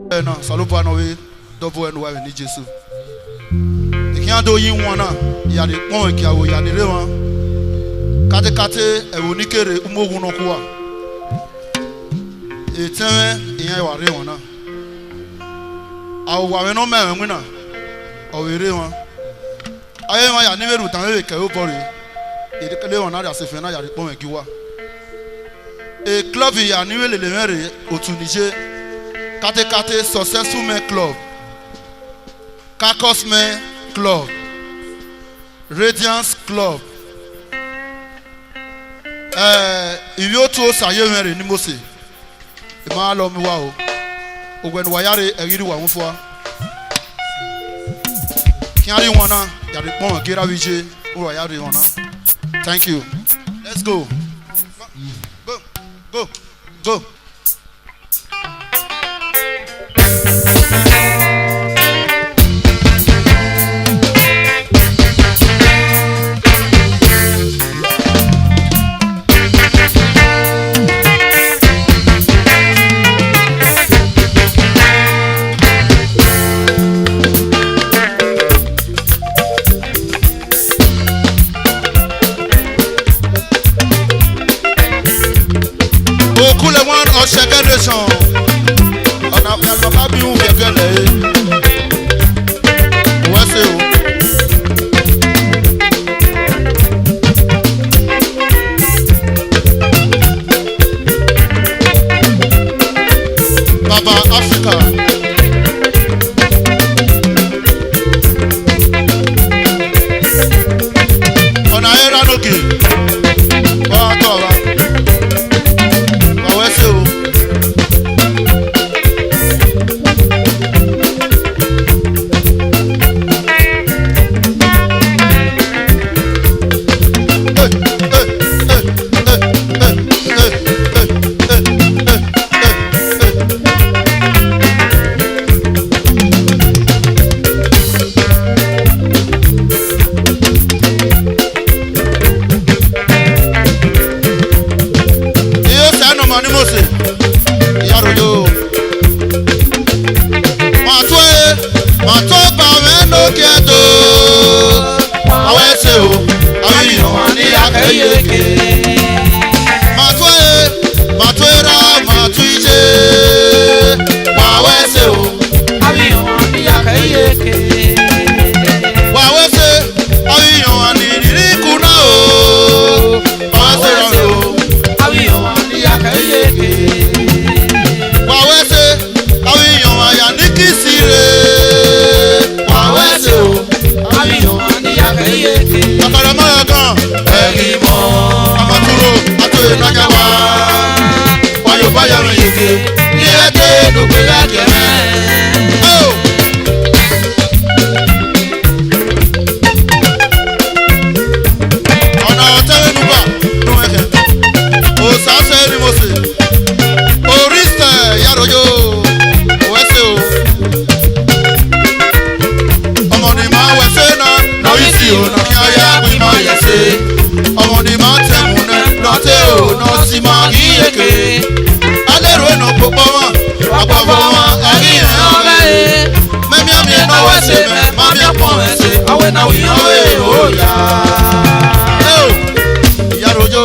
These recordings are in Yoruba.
No, Salupa no way, double and why we need Jesus. The can't do you one, ya the point, ya the river. Kate, a unikere, Umogunokua. It's a Yawana. Our no man winner. Or we river. I am a never with an Ekabori. It can live on other Sefena at the point you are. A club here, a new Lemere, Otunije. Kate Successful Men Club, Kakos Men Club, Radiance Club. If you two say you are in Nimose, the man of Wow, when Wayare a little one for Kiari Wana, Yaripon, Giravije, or Yari Wana. Thank you. Let's go. Go. Now we oh yeah. Yarojo.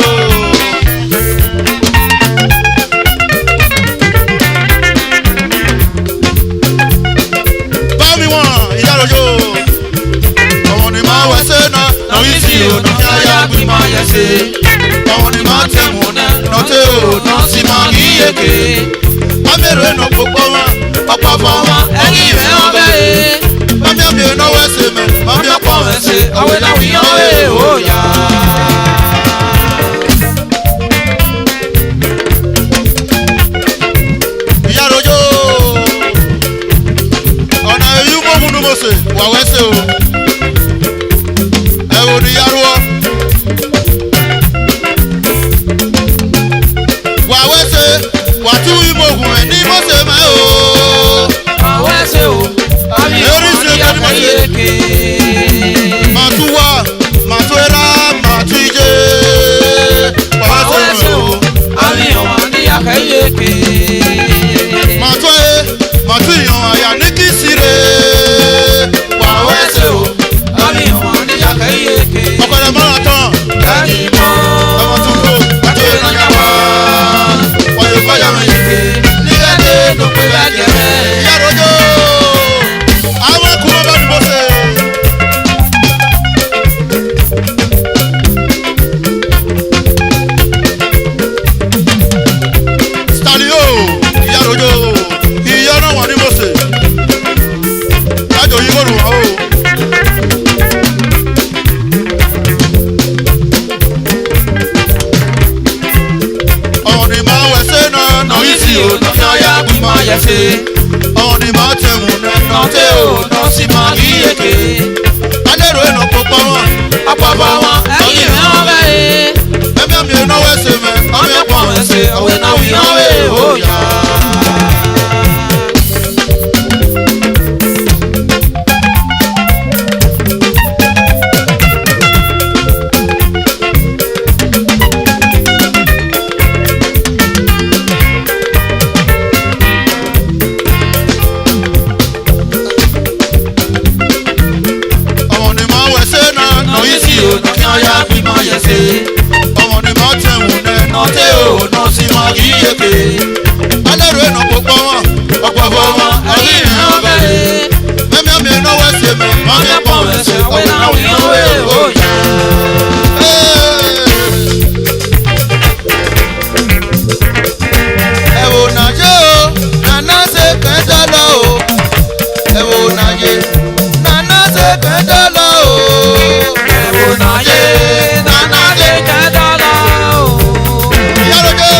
Bami one, Yarojo. Ọmọ ni máa wẹ̀ ṣe náà, náà yìí sí o, náà kí ayé àgbì máa yẹ ṣe. Ọmọ ni máa tẹ̀ mú náà, náà tẹ̀ o, náà sì máa kí yéke. Amẹ́rò ẹ̀nà gbogbo wọn, ọ̀pọ̀ fọ wọn, ẹ̀yìn rẹ̀ ọbẹ̀ yìí. Mami abi no we se me, mami opo we se, awe na wi yan oh ya. Iya rojo. Ona eyu mo munu mo se, wa we se o. E wo ni yaruo. Wa we se, wa tu imo gun e ni mo se me o. Wa we se o. Matuwa, matuera, matuje. Matoe, Màtúyàn àyà ní kí sire. Wàwẹ́ ṣe o, àmì wọn níyà kéyèké. Ọ̀pẹ̀lẹ̀ mọ́ra tán. Ẹni mọ́. Ọmọ tún kó. Àti ìrànlá wá. Wàyò fáyà mi. Nígbà tí ló pé bá jẹrẹ. Ìyá rojo. Àwọn ẹkùn bá ní bó ṣe. Stalio. Ìyá rojo. Ìyá náà wà ní bó ṣe. Lájọ yìí kò rù wá o. Ọ̀nì máa wẹ̀sẹ̀ náà nà yìí sí o. Nọ́ọ̀sì ọ̀yá gbìmọ̀ yẹ̀ ṣe. Ọ̀nì máa tẹ̀wù náà nà Nọ́ọ̀tẹ́ o, nọ́ọ̀sì máa kíyèké. Adéró ẹ̀nà pọ̀pọ̀ wọn. Àpapọ̀ wọn ẹ̀yìn rẹ̀ wọ́n bẹ̀rẹ̀. Ẹ̀mí àmì ìnáwó ẹ̀sẹ̀ mẹ́. Ọmọ ẹ̀pọ̀ rẹ̀ ṣe òwe náà wí hàn wé òòyà. Ọ̀nì máa wẹ̀sẹ̀ náà nà Nọ́ọ̀sì yìí sí o, o. nọ́ọ̀sì ọ̀yá gbìmọ̀ yẹ̀ ṣe. Ọ̀nì máa tẹ̀wù náà nà Nọ́ọ̀tẹ́ o, nọ́ọ̀sì máa kíyèké. Adéró ẹ̀nà pọ̀pọ̀ wọn. Àpapọ̀ wọn ẹ̀yìn rẹ̀ wọ́n bẹ̀rẹ̀. Ẹ̀mí àmì ìnáwó ẹ̀sẹ̀ mẹ́. Ọmọ ẹ̀pọ̀ rẹ̀ ṣe òwe náà wí hàn wé òòyà. Ẹ wò nàjẹ́ o, nàná ṣe kẹ́ńtà lọ o. Ẹ wò nàjẹ́, nàná ṣe kẹ́ńtà lọ o. Ẹ̀wò náà yé, nàná ṣe kẹ́tọ́ lọ. Ìyá rojo.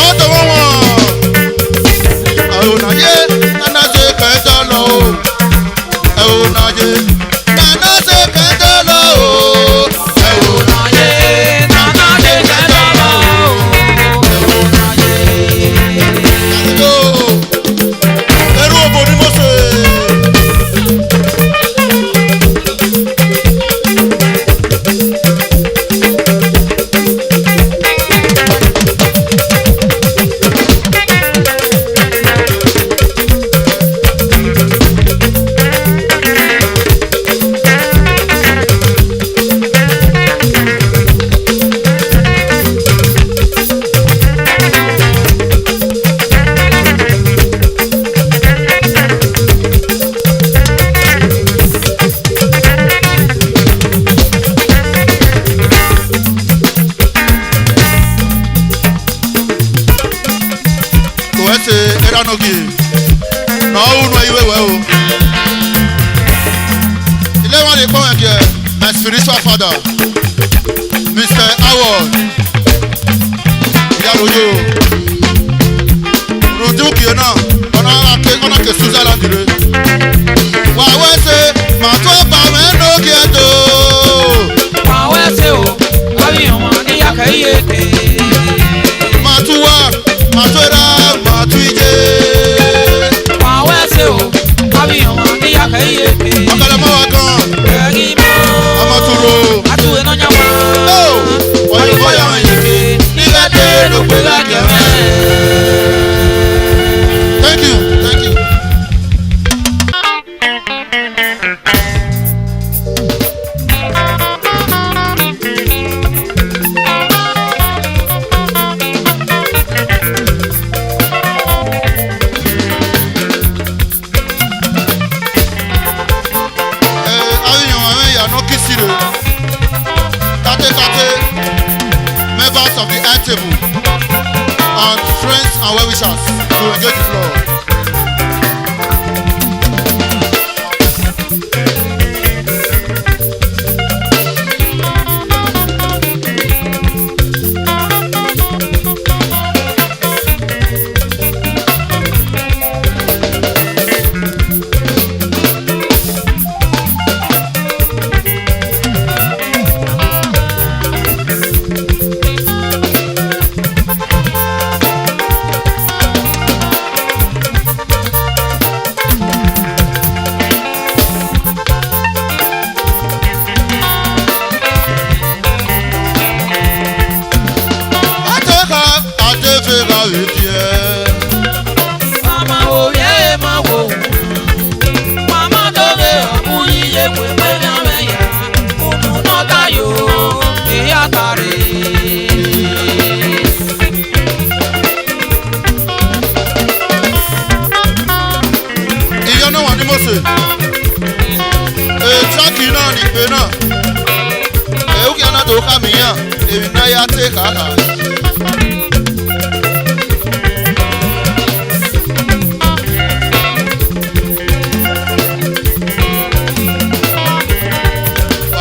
Ọ̀tọ̀ wọn wọ̀n. Ẹ wò nàjẹ́, nàná ṣe kẹ́ńtà lọ o. Ẹ wò nàjẹ́, nàná ṣe kẹ́ńtà lọ o. Ẹ wò Náà yé, nàná ṣe kẹ́tọ́ lọ. Ẹ̀wò náà yé. nàjẹ́ o. Ẹrú òbò ni mo ṣe. Kòwẹ́sẹ̀ ẹ̀ránọ́gì náà ó nu ìwé wẹ̀ o. Ilé wọn lè pọ́n ẹ̀kẹ́ my spiritual father Mr. Howard ìyá rojo rojo kìí náà ọ̀nà kè Switzerland rẹ̀. Wà á wẹ́sẹ̀ màá tó bá mẹ́nu kí ẹ tó. Wàwẹ́ ṣe o, àmì wọn níyà kéyèké. Màá tún wá màá tó rà màá tún ìjẹ́. Wàwẹ́ ṣe o, àmì wọn níyà kéyèké. Ọ̀kadà mọ́ wa kan Ẹ̀yìn mọ́. ọmọ tó ro. Àtúwé náà yà wá. Ọ̀yìn bọ́yà wọn yìí. Nígbà tí ló pé bá jẹrẹ. Thank you, thank you. Àyàn àwọn ìyànà kìsìrè. Kátékáté members of the high table and friends and well-wishers to engage the floor. adéféra wéfiẹ́. Mama òye ma wo. Mama dove ọ̀kúnyíye pépé nyàmẹ̀yà. Ònú nọ́ta yo ìyá kárẹ̀. Ìyọ́nú wà ní Mọ́sẹ̀. Tíráàkì náà ní ìpè náà. Èyí kí aná tó ká mi yàn. Èmi náà yá tẹ́ kàkà.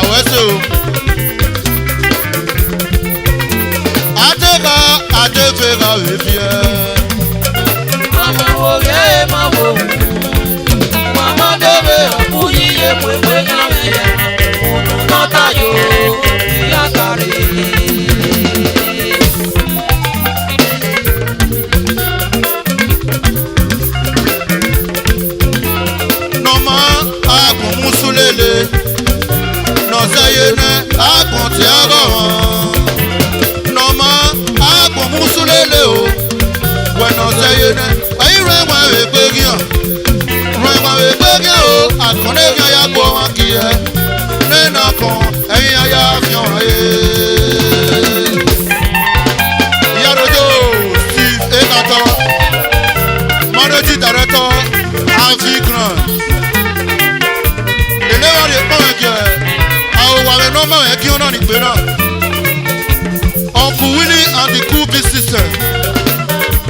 Àwẹ̀sẹ̀ o. Adéka adéféra wéfiẹ́. Mama òye ma wo. Mama dove ọ̀kúnyíye pépé nyàmẹ̀yà. Ònú nọ́ta yo ìyá kárẹ̀. Nọ́mà àgùn mùsùlélẹ̀. Nọ̀sẹ̀yẹnẹ àgùn tí a rọ̀ wọ́n. Nọ́mà àgùn mùsùlélẹ̀ o. Wẹ̀nọ̀sẹ̀yẹnẹ ẹ̀yin rẹ̀ wọ́n rẹ̀ pé gíàn. Rẹ̀ wọ́n rẹ̀ pé gíàn o. Àkàndé gíàn ya gbọ́ wọn kì í ẹ. Nínú kan ẹ̀yin ayá fi hàn ayé. Ìyàdójó Steve Ekato, Managing Director, Avi Grand. Ìléwọ́ lè pọ́n ẹ̀kẹ́ àwọn wàrẹ̀ nọ́mọ̀ ẹ̀kí ọ̀nà nìgbé náà. Uncle Willie and the Cool Beat System,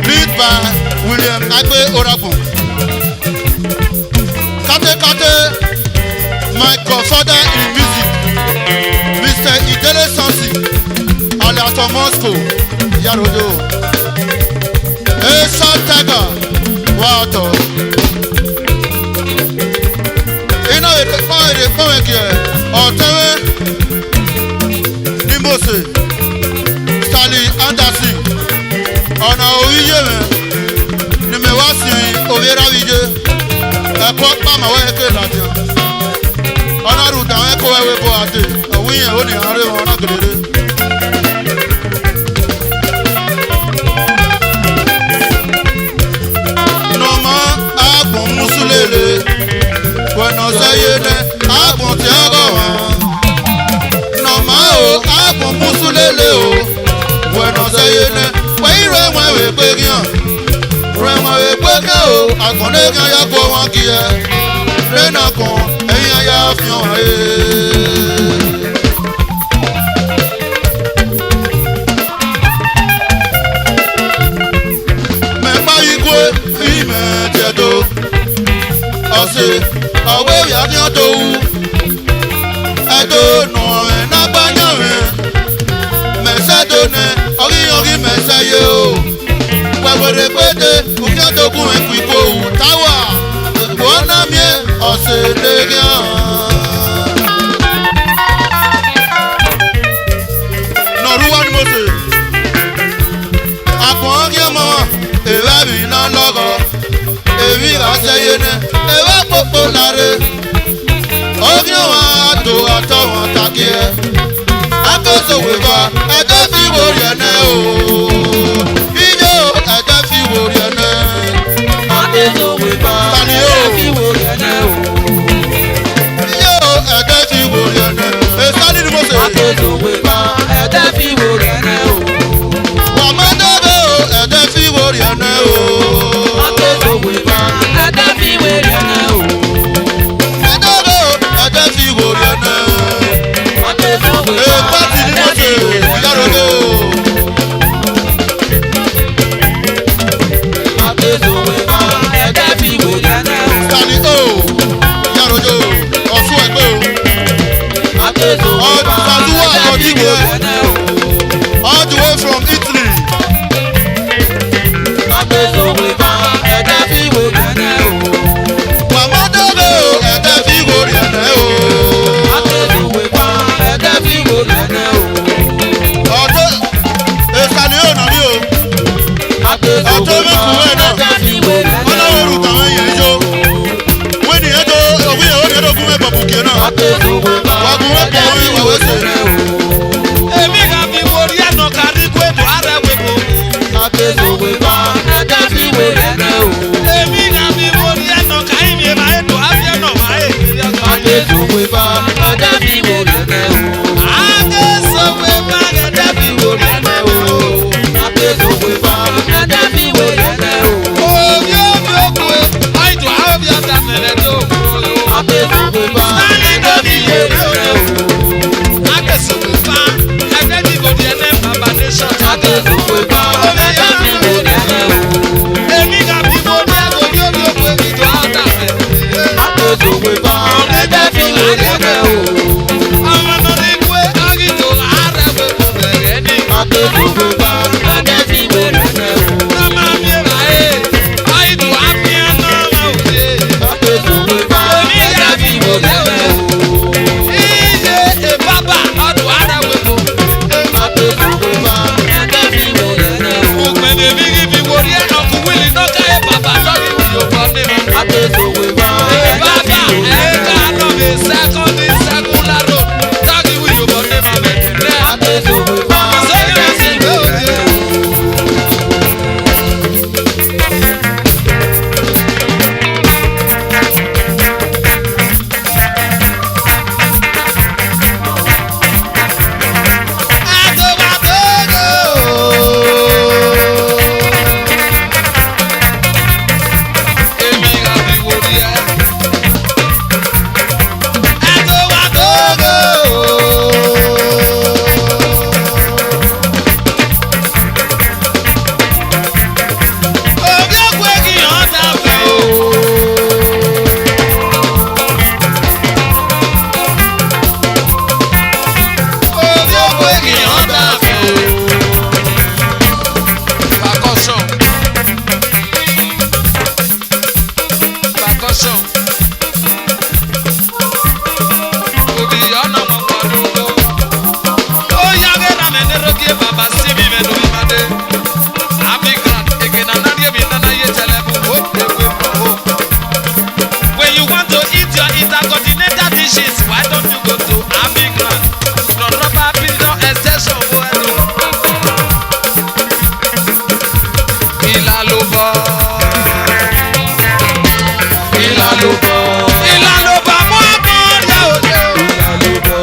lead by William Agbe Oragun. Kate my godfather in music, Mr. Idele Sansi, alias Moscow, Yarodo. Esa Tiger, Wato. Iná èdè fún ẹ̀kí ẹ̀ ọ̀tẹ́wẹ́ ní Mose, Stanley Anderson, ọ̀nà oríyé rẹ̀ ni mẹ́wàá sí òwúrọ̀ wíjé ẹ̀kọ́ pàmòwé ẹ̀kẹ́ ìlàjì. Ọ̀nàrún dàwọn ẹ̀kọ́ ẹ̀wẹ̀ bọ̀ àdé òwú yẹn ó ní àárẹ̀ wọn náà gèdè. Nọ́mà àgùn mùsùlélẹ̀. Wẹ̀nọ̀sẹ̀yẹnẹ àgùn tí a rọ̀ wọ́n. Nọ́mà o àgùn mùsùlélẹ̀ o. Wẹ̀nọ̀sẹ̀yẹnẹ wẹ̀yìn rẹ̀ wọ́n rẹ̀ pé gíàn. Rẹ̀ wọ́n rẹ̀ pé gíàn o. Àkàndé gíàn ya gbọ́ wọn kì í ẹ. Nínú kan ẹ̀yin ayá fi hàn ayé. Mẹ̀gbá igwe ìmẹ̀ jẹ̀dọ̀. Ọ̀sẹ̀ ọ̀wé ìyáni ọ̀dọ̀ wù. Ẹ̀dọ̀ nù ọ̀rẹ́ nágbányà rẹ̀. Mẹ̀sẹ̀dọ̀ nẹ ọ̀rí mẹ̀sẹ̀ yé o. Wẹ̀wẹ̀rẹ̀ pété òkè ọ̀dọ̀gùn ẹ̀kú ìkó òwú táwà. Wọ́n náà miẹ́ ọ̀sẹ̀ lẹ́gí hàn. Nọ̀rúwá ni mo sè. Àpọ̀n kí ọmọ wọn, èrè mi náà lọ́gọ̀. Èmi ìránṣẹ́ yé nẹ, èrè pópó láre. Orí wọn àtò àtọ̀ wọn tàkì ẹ. Akóso wèfà, ẹ̀jẹ̀ fi wò yẹn náà o. Iyó ẹ̀jẹ̀ fi wò yẹn náà. Adéso wèfà ẹ̀jẹ̀ fi wò yẹn náà o. Iyó ẹ̀jẹ̀ fi wò yẹn náà. Èsánì ni mo sè. Adéso wèfà ẹ̀jẹ̀ fi wò yẹn náà o. Wàmẹ́dọ́gbẹ́ o, ẹ̀jẹ̀ fi wò yẹn náà o. Adéso wèfà ẹ̀jẹ̀ fi wò yẹn náà o. Ẹ̀dọ́gbẹ́ o, ẹ̀jẹ̀ fi wò yẹn náà. Adéso wèfà Èpàtì ni mo sè. Ìyàrá-odò. Adéso wèfà ẹ̀jẹ̀ fi wò yẹn náà o. Stanley o. Ìyàrá-odò. Ọ̀ṣun ẹgbẹ́ o. Adéso wèfà ẹ̀jẹ̀ fi wò yẹn náà o. All the way from Italy. Adéso wèfà ẹ̀jẹ̀ fi wò yẹn náà o. Wàmẹ́dọ́gbẹ́ o, ẹ̀jẹ̀ fi wò yẹn náà o. Adéso wèfà ẹ̀jẹ̀ fi wò yẹn náà o. Ọ̀tọ̀ Stanley o nà ní o. Adéso wèfà ẹ̀jẹ̀ fi wò yẹn náà o. Ọlọ́wọ́ rù tàwọn yẹn jó. Wọ́n ní ẹjọ́ òwú yẹn ó ní ẹjọ́ fún ẹ̀bọ̀ bùkẹ́ náà. Adéso wèfà ẹ̀jẹ̀ fi wò yẹn náà o. Èmi kà fi wo rí ẹ̀nà kárí kó ètò ààrẹ wèbò. àtẹ̀sọ̀wé bá ẹ̀jẹ̀ fi wé lẹ́nẹ̀ o. èmi náà fi wo ní ẹ̀nà káyìn mi máa ń dùn á fi ẹ̀nà máa ń èyí ọ̀gá. àtẹ̀sọ̀wé bá ẹ̀jẹ̀ fi wé lẹ́nẹ̀ o. àtẹ̀sọ̀wé bá ẹ̀jẹ̀ fi wé lẹ́nẹ̀ o. àtẹ̀sọ̀wé bá ẹ̀jẹ̀ fi wé lẹ́nẹ̀ o. òbí òbí òkú ẹ̀ àìtò àwọn òbí ọ̀tá mẹ́lẹ̀ tó kú. àtẹ̀sọ̀wé bá ẹ̀jẹ̀ fi wé lẹ́nẹ̀ o. àtẹ̀sọ̀wé bá ẹ̀jẹ̀ fi wé lẹ́nẹ̀ bàbá nation. àtẹ̀sọ̀wé bá ẹ̀jẹ̀ fi wé lẹ́nẹ̀ o. èmi náà fi wo ní ẹ̀nà òbí òbí òkú ẹ̀ ìjọ ọ̀tá mẹ́lẹ̀. àtẹ̀sọ̀wé bá ẹ̀jẹ̀ fi wé lẹ́nẹ̀ o. ọmọ náà ní kú ẹ̀ àgìtò ààrẹ gbogbo bẹ̀rẹ̀ ní. àtẹ̀sọ̀wé bá ẹ̀jẹ̀ fi wé lẹ́nẹ̀ o. Nama mi ra e, àìtò àfihàn náà máa wò ṣe. àtẹ̀sọ̀wé bá ẹ̀jẹ̀ fi wé lẹ́nẹ̀ o. Iye ìbábà ọdún ara wẹ̀kọ̀. àtẹ̀sọ̀wé bá ẹ̀jẹ̀ fi wé lẹ́nẹ̀ o. Òpèlè mi kì í fi wòrí ẹ̀ ọkùn wíìlì náà káyé bàbá sọ́ni ìyókò ní ma. àtẹ̀sọ̀wé bá ẹ̀jẹ̀ Ìbábà fi wé lẹ́nẹ̀ ẹ̀ka o. náà mi sẹ́kọ̀ndì sẹ́kúlárò sọ́ni ìyókò ní ma bẹ̀rẹ̀ rẹ̀. àtẹ̀sọ̀wé bá ẹ̀jẹ̀ fi wé lẹ́nẹ̀ o. When you want to eat your intercontinental dishes, why don't you go to Abigran? From rubber pillow extension, bueno. Ìlàlóbọ̀. ìlàlóbọ̀. Ìlàlóbọ̀ mú àgbọ̀n rí òde o. ìlàlóbọ̀.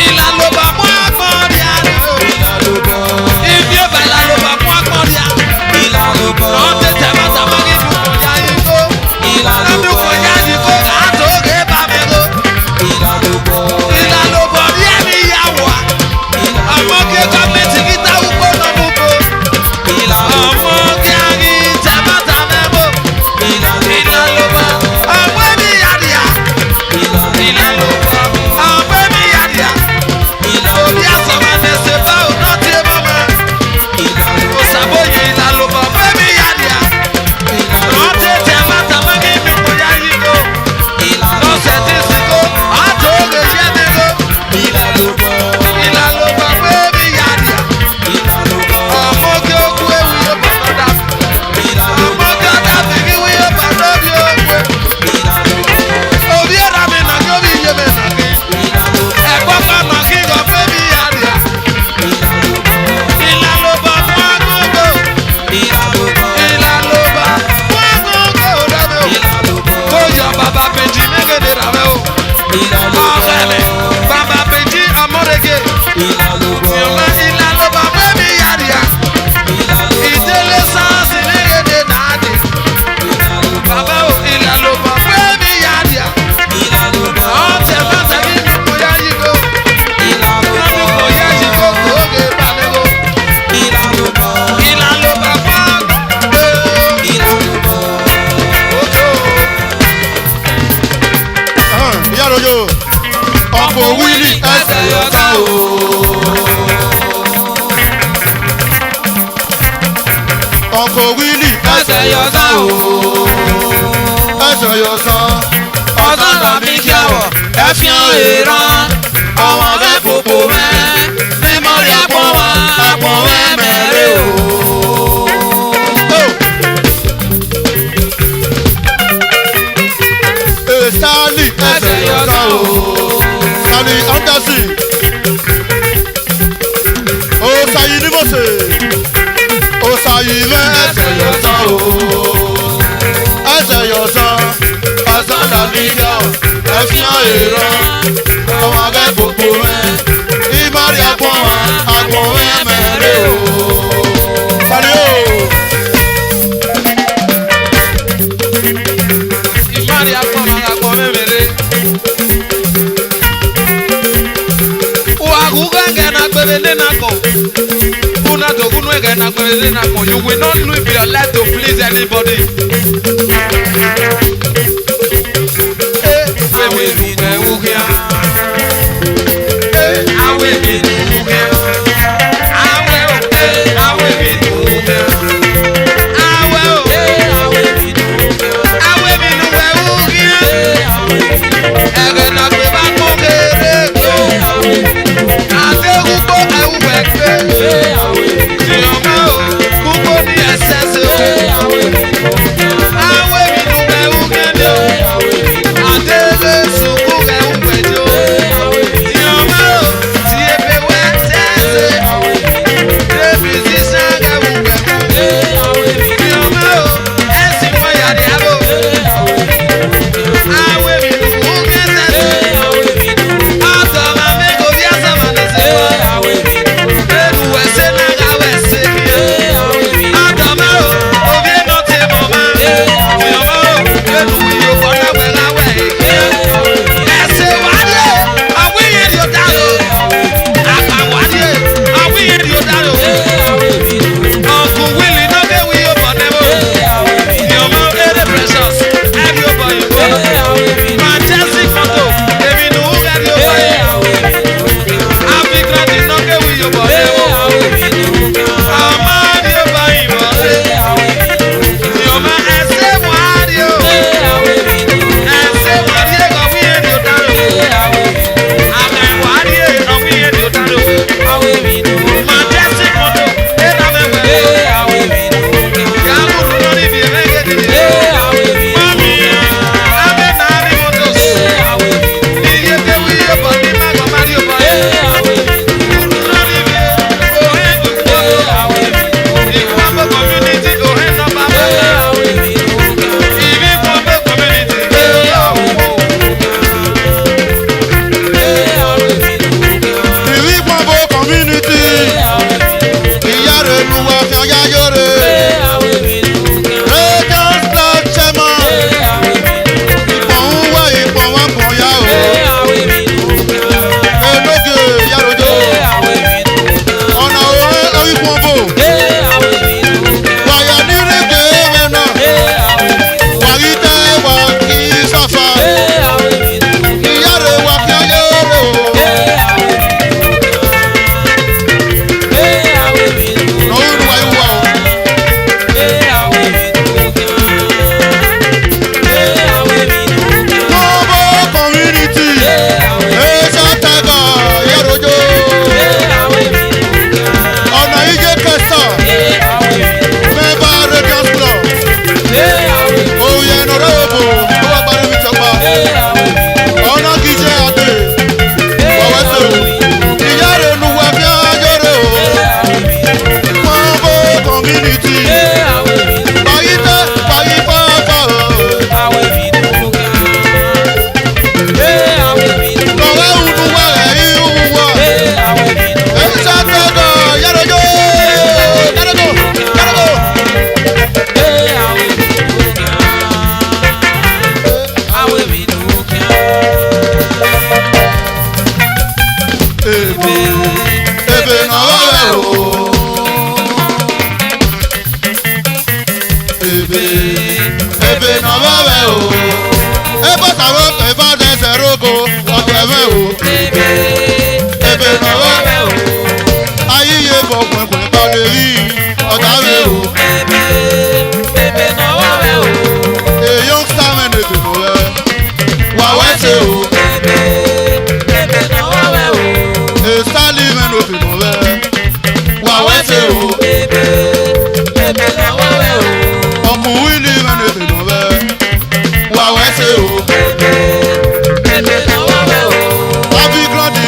Ìlàlóbọ̀ mú àgbọ̀n rí àrẹ o. ìlàlóbọ̀. Ibi ó bá ìlàlóbọ̀ mú àgbọ̀n rí àrẹ. ìlàlóbọ̀. Lọ́n tètè má sábà kí dùkọ̀ yá igbó. Dùkọ̀ yá igbó àtòkè bá mi ro. ìlàlóbọ̀. Ìlàlóbọ̀ rí ẹ̀mí ìyàwó a. Ọmọ kí gọ́ọ̀mẹ̀ntì kí táwọn gbóná mú bo. Ọmọ kí a rí tẹ̀mọ́tà mẹ́mọ́. Ìlàlóbọ̀ ọmọ ẹ̀mí yàdìyà. Ìlàlóbọ̀ ọmọ ẹ̀mí yàdìyà. Òbí àsọ̀mọ̀ ẹ̀sẹ̀ bá ò náà tiẹ̀ mọ́ mọ́. Kò sàbóyè ìlàlóbọ̀ ọmọ ẹ̀mí yàdìyà. Lọ́n tètè má sábà kí dùkọ̀ yá igbó. Lọ́sẹ̀ tí sìnkó àtòkè yẹ́ mi ro. Ìlàlóbọ̀ ọmọ ẹ̀mí yàdìyà. Ọmọ kí ó kú ewu yóò bọ̀ lọ́dà. Ọmọ kí ó dàbí kí wí yóò bọ̀ lọ́dí òwe. Òbí ẹ̀dá mi nà kí ó bí iye mi nà kí. Ẹ̀gbọ́n bá nà kí ìgò fẹ́ mi yàdìyà. Ìlàlóbọ̀ mú agbóngbò. Ìlàlóbọ̀ mú agbóngbò dàbí o. Kó yọ bàbá Bèjì mẹ́gẹ̀dẹ̀ ràwẹ́ o. Ọ̀fẹ́lẹ̀ bàbá Bèjì ọmọdéke. Ìyọ̀mọ̀ ìlàlóbọ̀ mú ẹ̀mí yàdìyà. Ìdílé sáàsì mẹ́gẹ̀dẹ̀ nàádì. Bàbá o ìlàlóbọ̀ mú ẹ̀mí yàdìyà. Ọ̀tẹ̀ mẹ́ta kí dùkọ̀ yá yígo. Dùkọ̀ yá yígo kòókè bá mi ro. Ìlàlóbọ̀ mú agbóngbò. Ìyá rojo, ọkọ̀ wíìlì ẹsẹ̀ yọ̀ọ̀ta o. Ọkọ̀ wíìlì ẹsẹ̀ yọ̀ọ̀ta o. Ẹsẹ̀ yọ̀ọ̀ta. ọ̀sán làbí kí àwọ̀ ẹ fi hàn ìran ọmọ bẹ́ẹ̀ fòpò mẹ́ mímọ́rí àpọ̀n wa àpọ̀n wẹ́ mẹ́rẹ́ o. Stanley ẹsẹ̀ yọ̀ọ̀ta o. Stanley Anderson. Osayi ni mo se. Osayi mi yọ ẹ̀fíàn èrò ọmọ akẹ́ gbogbo mẹ́ ìmọ̀rí àpọ̀n mẹ́mẹ́rẹ́ o. Fani o. Ìmọ̀rí àpọ̀n mẹ́mẹ́rẹ́. Wàhùkọ́ ẹ̀gẹ́ náà gbẹ̀rẹ̀ lé náà kọ̀. Kuna dogunu ẹ̀gẹ́ náà gbẹ̀rẹ̀ lé náà kọ̀. You will not live your life to please anybody. Awe mi ne ukia. Awe mi ne ukia. Awe o. Awe mi ne ukia. Awe o. Awe mi ne ukia. Awe mi ne ukia. Ẹ̀gẹ́ náà gbé bá kó kéré gbó. Àti gbogbo ẹ̀wù ẹ̀gbẹ́. Ìyọ̀mọ́ o. Gbogbo ní ẹsẹ̀ sí o. Awe mi ne ukia. Adele suku rẹ̀ ń pẹ̀jọ́. Ìyọ̀mọ́ o. Ti epe wẹ́ tẹ́sẹ̀. Débi sísan rẹ̀ ń pẹ̀jọ́. Ìyọ̀mọ́ o. Ẹ̀sìn wọ́n yàrá yàgò. Awe mi ne ukia tẹ́sẹ̀. Ọ̀tọ̀ máa mi kò bí àṣà máa ní sí wa. Ẹnu wẹ̀sẹ̀ náà ká wẹ̀sẹ̀ kí ẹ. Ọ̀tọ̀ máa o. Òbí ẹ̀ náà ti mọ̀ máa. Ìyọ̀mọ́ o. Ẹnu ìyó kọ́lá wẹ̀ láwẹ̀ èké. Ẹ̀sẹ̀ wádìí o. Àwọn èèyàn ni ó dárò. Àpàwádìí o. Àwọn èèyàn ni ó dárò. Uncle Willie náà kéwì yóò bọ̀ nẹ́bọ̀. Ìyọ̀mọ́ eré precious. Ẹ̀rí ó bọ̀ yìí bọ̀. Majestic photo. Èmi nù ú rẹ̀rí ó bọ̀ yìí. African náà kéwì yóò bọ̀ nẹ́bọ̀. Ọmọ ni ó bọ̀ yìí bọ̀. Ìyọ̀mọ́ ẹ̀sẹ̀ wádìí o. Ẹ̀sẹ̀ wádìí ẹ̀kọ́ wí yẹn ni ó dárò. Àmẹ̀ wádìí ẹ̀kọ́ wí yẹn ni ó dárò. Majestic photo. Ẹ̀dá mẹ́wẹ̀ẹ́. Yàgùrù náà níbi ẹ̀rẹ́gẹ́ dìde. Mọ́mí abẹ́ náà ní mọ́tòs. Iye kéwì yóò bọ̀ ní mẹ́gbọ̀ má rí ó bọ̀ yẹn. Gùrù náà níbi òhìn dùkú. Ìkwábọ̀ community òhìn nọ́mbà bẹ́ẹ̀. Ìbí kwábọ̀ community. Ìwí gbọ̀ngbò community. Ìyá rẹ̀ lu wa fi ọyá yóre. Radiant blood chairman. Ìpọ̀ ń wá ìpọ̀ wọn pọ̀ ya o. Èdòkè Yàròjò. Ọ̀nà òwe ọ̀wí gbọ̀ngbò. Wàyà nírèké mẹ́nà. Wàyí tẹ́ wà kí sàfà. Ìyá rẹ̀ wà fi ọyá yóre o. N'òwúrò wa yìí wà o. Gbọ̀ngbò community. Èsà tẹ̀gà Yàròjò. Ọ̀nà ìjẹ́ kẹsà. Mẹ́bà Radiant blood. Òye nọ̀rọ̀ òbò. Ó wà parí mi jọba. Ọ̀nà kìjẹ́ àdè. Wàwẹ́sẹ̀ o. Ìyá rẹ̀ lu wa fi ọyọ́rẹ́ o. Gbọ̀ngbò community. Wàyí tẹ́ wàyí fáfá o. Lọ́wọ́ ìhùnú wa rẹ̀ ìhùn wa. Èsà tẹ̀gà Yàròjò. Yàròjò. Yàròjò. Ebe náà wà wẹ̀ o. Ebe náà wà wẹ̀ o. Ebe sàwọ́ ẹ̀fọ́ dẹsẹ̀ rogo ọ̀tẹ̀ wẹ̀ o. Ebe náà wà wẹ̀ o. Ayíye bọ̀ pẹ̀pẹ̀ bá lè rí ọ̀tá wẹ̀ o. Èyàn sáwọn èdè mọ̀ wẹ̀. Wà wẹ́sẹ̀ o. Èsálí mẹ́nu òfin mọ̀ wẹ̀. Wà wẹ́sẹ̀ o. Ọkùnrin wíìlì mẹ́nu òfin mọ̀ wẹ̀. Wà wẹ́sẹ̀ o. Àbí gírọ́dì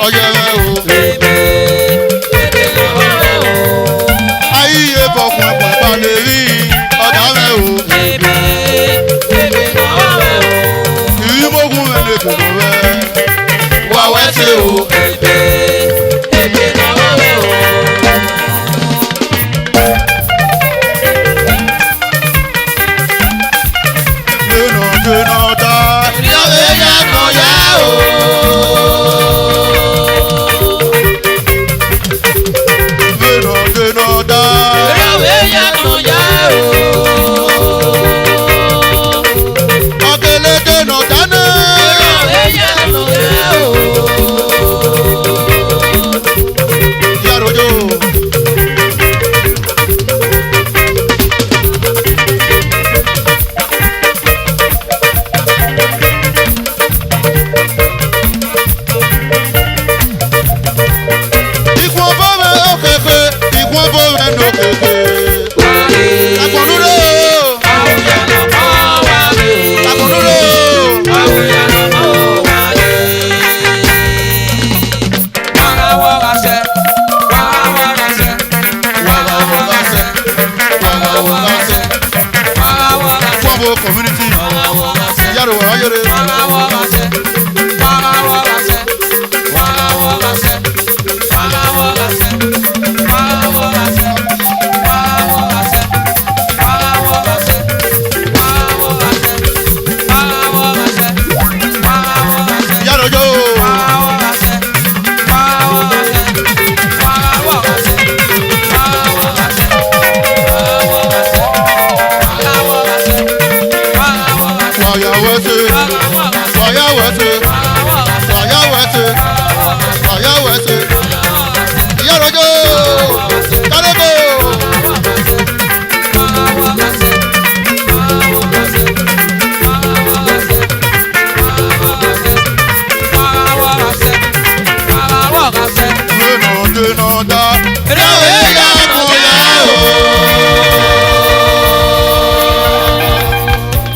ọjọ́ rẹ o. ayíye fọkùn ẹ̀pọ̀ ẹ̀pà lè rí ọ̀dà rẹ o. ìrímógún rẹ̀ lè dùn rẹ. wà wẹ́sẹ̀ o. dènà dá. ìyáwó yá kan yá o. dènà dá. ìyáwó yá kan yá o. ọ̀kẹ́lẹ́ dènà dáná. ìyáwó yá kan yá o. ìyá rojo. Community, yaro wa yore. Yaro yo.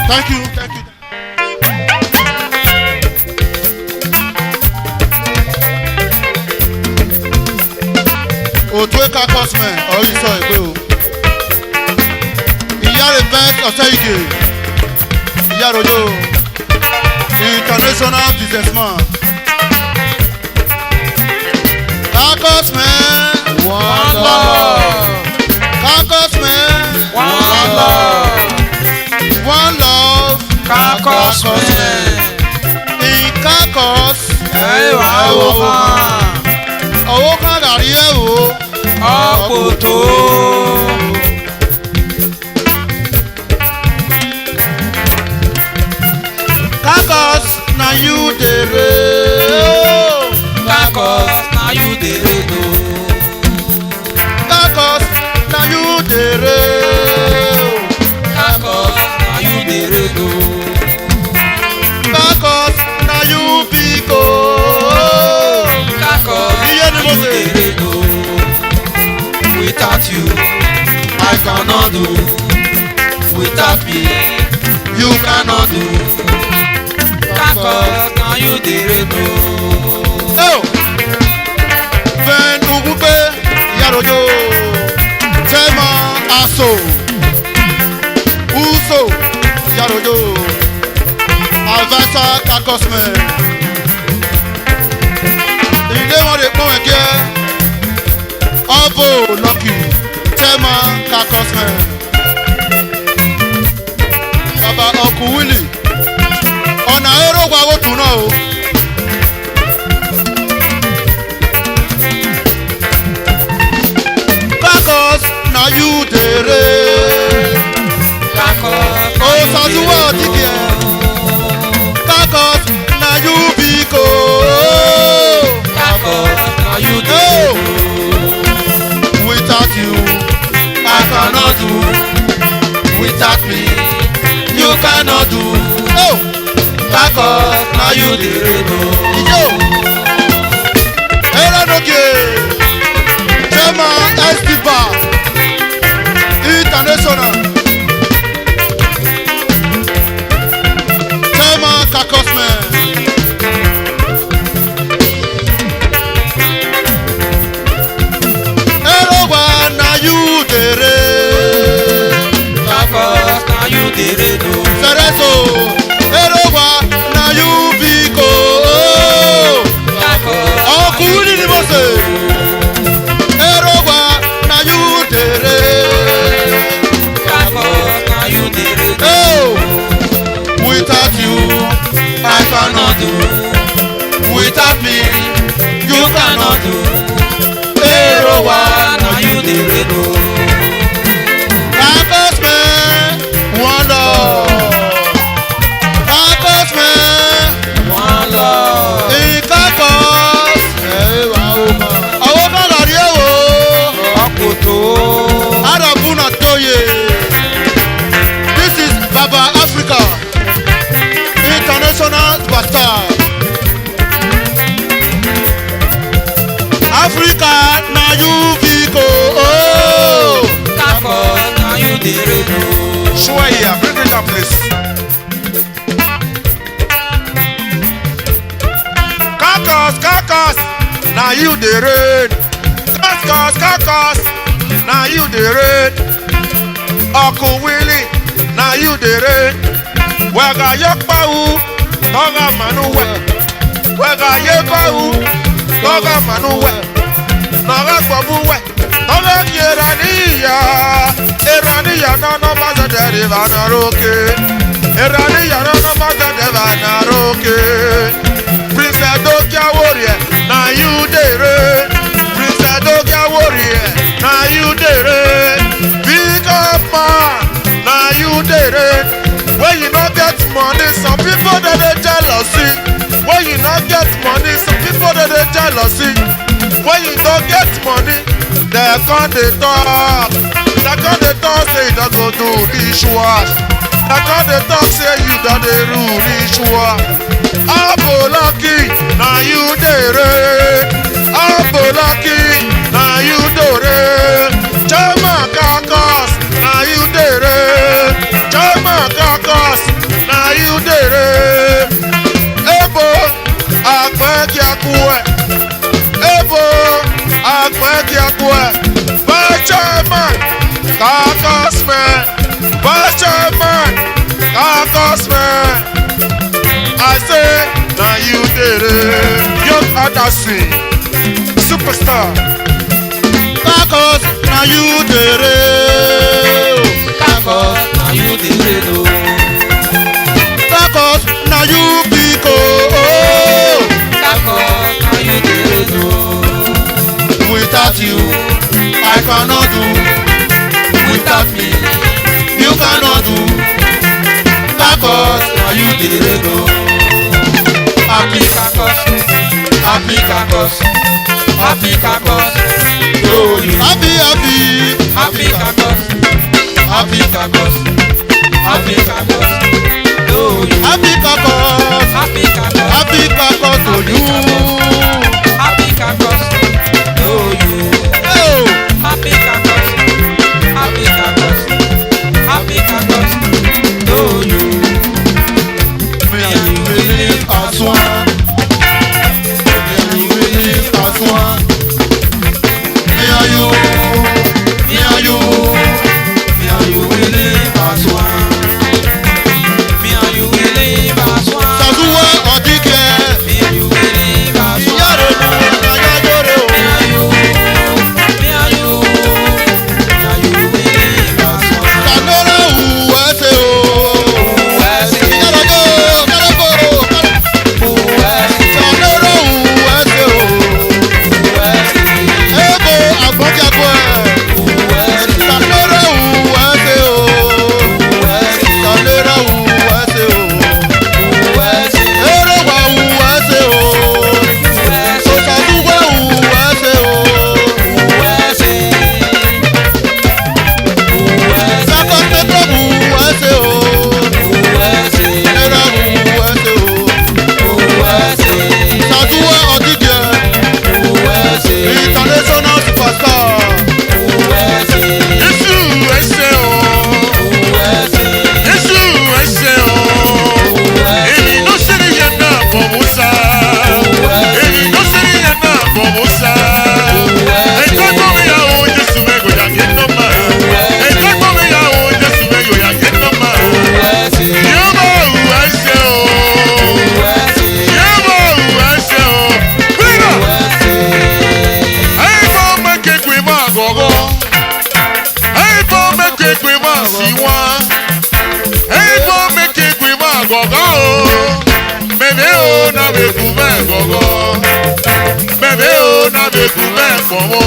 Thank you, thank you. Otweka Cosman, ọ̀rí sọ ìpè o. Ìyá rẹ̀ bẹ́ẹ̀ ọ̀tẹ́ ìgè. Ìyá rojo. International businessman. Cosman. One love. Cosman. One love. One love. Cosman. In Kakos. Owó kan gàrí ẹ̀ wò. Ọ̀pọ̀ tó. Kakos na you dey reign. Kakos na you dey reign o. Kakos na you dey reign. Kakos na you dey reign o. Kakos na you big o. Kakos na you dey reign o. Without you, I cannot do. Without me, you cannot do. Kakos na you dey reign o. Ven Ugube Yarojo Tema Aso Uso Yarojo Avasa Kakosman. Ilé wọn lè pọ́n ẹ̀gẹ́ Ọ̀bọ Lọ́kì Tema Kakosman. Bàbá ọkù Wílì ọ̀nà èrò wà ó tún náà o. Kakos na you dey reign. Kakos o sàtúwọ̀ ọ̀dìgì ẹ̀. Kakos na you big o. Kakos na you dey reign o. Without you, I cannot do. Without me, you cannot do. Kakos na you dey reign o. Ijo Eradoke Tema Estiba International Tema Kakosman. do. Without me, You cannot do. Erowa, now you the redo. Kakos man, one love. Kakos man, One love. Kakos. Àwọn kan lọ rí èwo. Ọkùtò. Arabuna Toye. This is Baba Africa, international superstar. Africa na you Vico. Oh. Kakos, now you the redo. Sure here, bring it up please. Kakos, na you the rain. Kakos, na you the rain. Uncle Willie, na you the rain. Wega yekpawu, toga manuwe. Wega yepawu, toga manuwe. Naga kwabuwe, toga kieraniya. Iraniya no maza deriva na roke. Iraniya no maza deriva na roke. Prince Adokia warrior, na you the rain. Prince Adokia warrior, na you the rain. Big up man, na you the rain. When you not get money, some people that they jealousy. When you not get money, some people that they jealousy. When you don't get money, they come they talk. They come they talk say you don't go do dishwash. They come they talk say you don't dey rule dishwash. Apolaki, na you dey rain. Apolaki, na you dey rain. Chama Kakos, na you dey rain. Chama Kakos, na you dey rain. Ebo, agbẹ́gi akúwẹ̀. Ebo, agbẹ́gi akúwẹ̀. Báchaman, Kakos man. Báchaman, Kakos man. I say, now you did it. Young Anderson, superstar. Kakos, now you did it. Kakos, now you the redo. Kakos, now you Pico. Kakos, now you the redo. Without you, I cannot do. Without me, you cannot do. Kakos, now you The did it. redo. Happy Kakos. Happy Kakos. Happy Kakos. Oh, you. Happy, happy, Happy Kakos. Happy Kakos. Happy Kakos. Oh, you. happy Kakos. Happy Kakos. Happy Kakos to you. Happy Kakos. Oh, you. Oh. Happy Kakos. Happy Kakos. Happy Kakos. Oh, you. Me and you will live as one. Me and you will live as one. Me and you, me and you, Me and you will live as one. Me and you will live as one. Sazuwa Odike. Me and you will live as one. Yaro mu na yayo. na be kume gogo. Bebe o na be kume komo.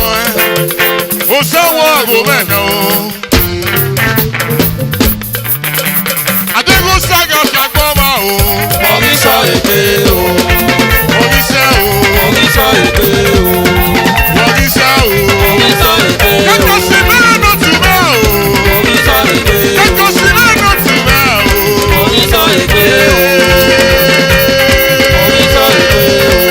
O so wo go me no. Adego saga sakoma o. Omi sọ èké o. Omi se o. Omi sọ èké o. Omi se o. Omi sọ èké o. Kẹ́kọ̀ọ́ sí mẹ́rin náà tù bẹ́ o. Omi sọ èké o. Kẹ́kọ̀ọ́ sí mẹ́rin náà tù bẹ́ o. Omi sọ èké o. Omi sọ èké o.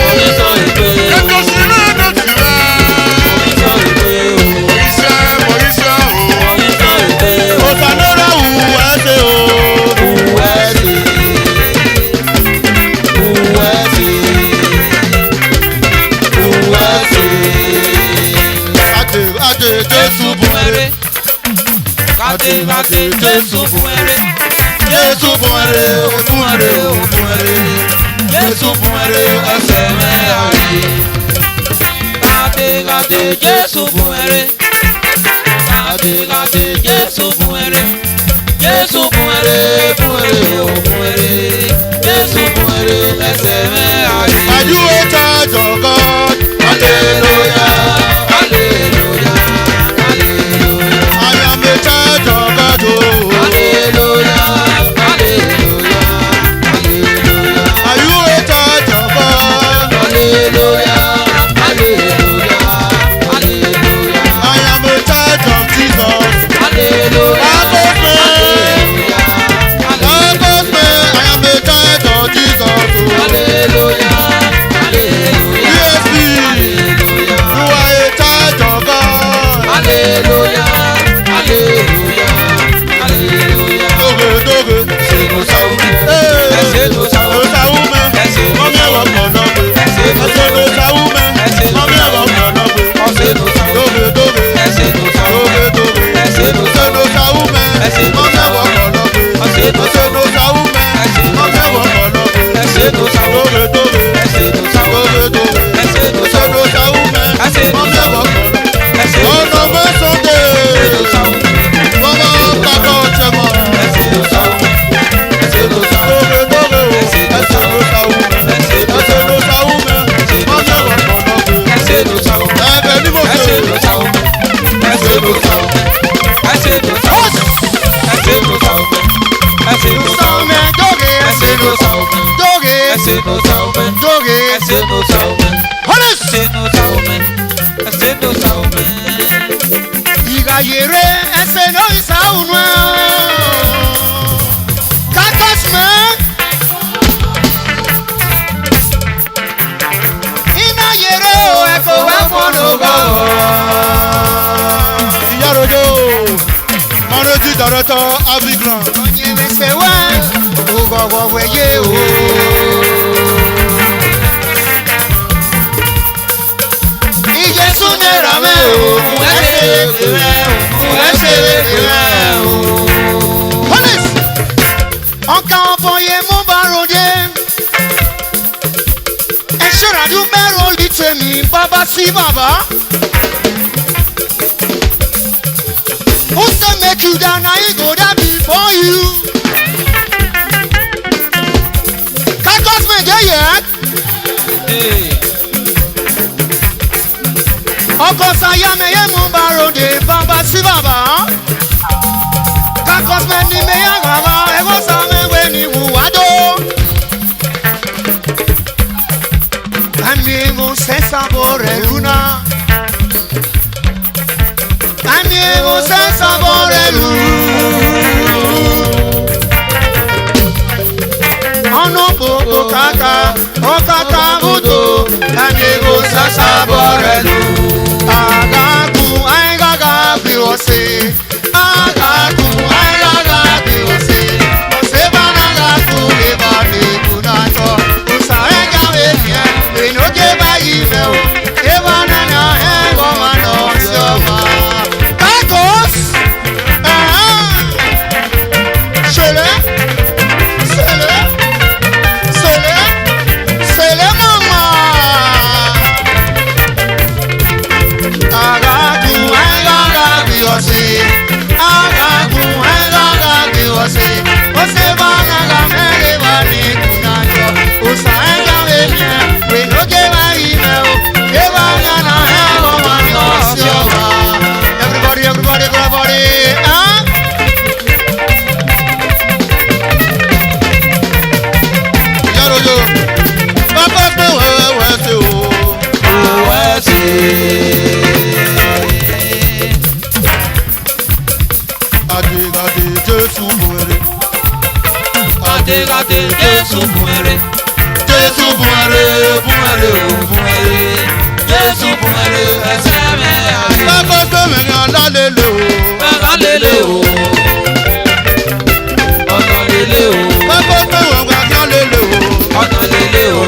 Omi sọ èké o. Kẹ́kọ̀ọ́ sí mẹ́rin náà tù bẹ́ o. Omi sọ èké o. Omi se o. Omi sọ èké o. Ọ̀sánlọ́rọ̀ wù ẹ́ ṣe o. Uwẹ́sì. Uwẹ́sì. Uwẹ́sì. Adé Jésù bùn ẹrẹ. Kàdé Jésù fún ẹrẹ. Jésù bùn ẹrẹ. Fún ẹrẹ o fún ẹrẹ. Jésù fún ẹrẹ ẹsẹ̀ mẹ́rin. Kàdé Jésù fún ẹrẹ. Kàdé Jésù fún ẹrẹ. Jésù fún ẹrẹ o fún ẹrẹ. Jésù fún ẹrẹ ẹsẹ̀ mẹ́rin. Are you a child of God? Hallelujah, hallelujah, hallelujah. I am a child of God. Oh. Hallelujah, hallelujah, hallelujah. Are you a child of God? Hallelujah, hallelujah, hallelujah. I am a child of Jesus. Hallelujah, Agos me. Agos me. I am a child of Jesus. Oh. hallelujah, hallelujah, DSP. You are a child of God. hallelujah, hallelujah, hallelujah. Doge, doge. Say no sound, say no sound. Osa woman. Mami ẹ̀rọ kan náà gbé. Ẹsẹ̀ ló sa woman. Mami ẹ̀rọ kan náà gbé. Say no sound, Doge, doge. say no sound. Doge, doge. Say no Ẹsẹ̀ ló sa woman. Mami ẹ̀rọ kan náà gbé. Ẹsẹ̀ ló sa woman. Mami ẹ̀rọ kan náà gbé. Say no sound, Doge, doge. say no sound. Doge, doge. Say no Ẹsẹ̀ ló sa woman. Mami ẹ̀rọ kan náà gbé. Ọ̀nà mẹ́sàn-án sound. bọ́lá kàkọ́ ọ̀tẹ̀ mọ́. Say no sound, say no sound. Doge, doge o. Ẹsẹ̀ ló sa woman. Ẹsẹ̀ ló sa woman. Mami ẹ̀rọ kan náà gbé. Say no sound, Ẹ̀bẹ̀ ni mo say ṣe. no sound. Say no sound, say no sound. Say no sound, say no sound. Doge, Say no sound, doge, say no sound. doge. Say no sound, Honest. say no sound. Say no sound. Ìgàyèrè ẹsẹ̀ ló ìsáhùn ẹ̀ Cactus man. Iná yèrè o ẹ̀kọ́ wá fọ́nù gọ́gọ́. Ìyá rojo, managing director Avignon. Ọ̀yẹ̀ wẹ̀sẹ̀ wá, ògọ̀gọ̀ wẹ̀yẹ o. Ìjẹ́sù náírà mẹ́ o, Honest. Ọ̀ka ọ̀bọ̀ yẹn mú bá ròde. Ẹ ṣèràdú mẹ́rọ lè tèmi bàbá sí bàbá. Who say make you down na he go down before you? Cactus man dey yet. Ọkọ̀ sayamẹyẹ mú bá ròde bàbá sí bàbá. Cactus man ni mẹ́yà rárá ẹ̀rọ sàmẹ́wé ni wùwádó. Amigo se sabore luna. Amigo se sabore luna. Ono poco kaka, o kaka buto. Amigo se sabore luna. Agaku ai gaga biose. Agaku ai gaga biose. Ose banaga tu leba de kunato. Usa ega wekia. Inoke bayi meo, eba nana ego mano sioma. Tacos, sele, sele, sele, sele mama. Agaku, agaga biosi. Àdìgàdì Jésù bùrẹ̀. Àdìgàdì Jésù bùrẹ̀. Jésù bùrẹ̀ bùrẹ̀ o bùrẹ̀. Jésù bùrẹ̀ ẹsẹ̀ mi ayé. Lákòó pé mẹ́rin alálẹ̀lẹ̀ o. Bàbá lélẹ̀ o. Ọ̀nà lélẹ̀ o. Lákòó pé wọ́n gbà kí á lélẹ̀ o. Ọ̀nà lélẹ̀ o.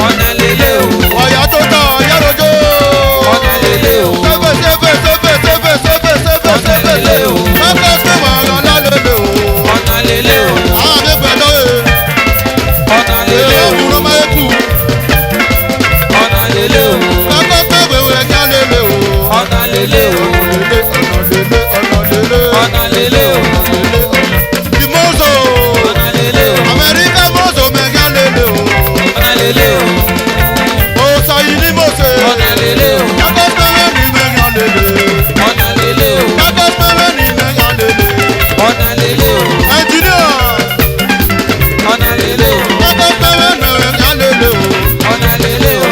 Ọ̀nà lélẹ̀ o. Ọ̀yà tó tọ̀ ọ̀yà rojọ́. Ọ̀nà lélẹ̀ o. Ọ̀nà lélẹ̀ o. Lákòó pé wọ́n alálẹ̀lẹ̀ o. Ọ̀nà lélẹ̀ o. Àwọn àgbẹ̀gbẹ̀ lọ́yẹ̀. Ọ̀nà lélẹ̀ o. Èèyàn máa ń kú. Ọ̀nà lélẹ̀ o. Lákòó pé wẹ̀wẹ̀ kí á lélẹ̀ o. Ọ̀nà lélẹ̀ o. Ọ̀nà lélẹ̀ o. Dimozo. Ọ̀nà lélẹ̀ o. Amẹ́ríkà mọ́tò mẹ́gà lélẹ̀ o. Ọ̀nà lélẹ̀ o. Òòsà yìí ní mọ̀ọ́sẹ̀. Ọ̀nà lélẹ̀ o. Lákòó pé wẹ́n ní mẹ́gà lélẹ̀. Ọ̀nà lélẹ̀ o. Lákòó pé wẹ́n ní mẹ́gà lélẹ̀. Ọ̀nà lélẹ̀ o. Ẹnjìníà. Ọ̀nà lélẹ̀ o. Lákòó pé wẹ́n ní mẹ́gà lélẹ̀ o. Ọ̀nà lélẹ̀ o.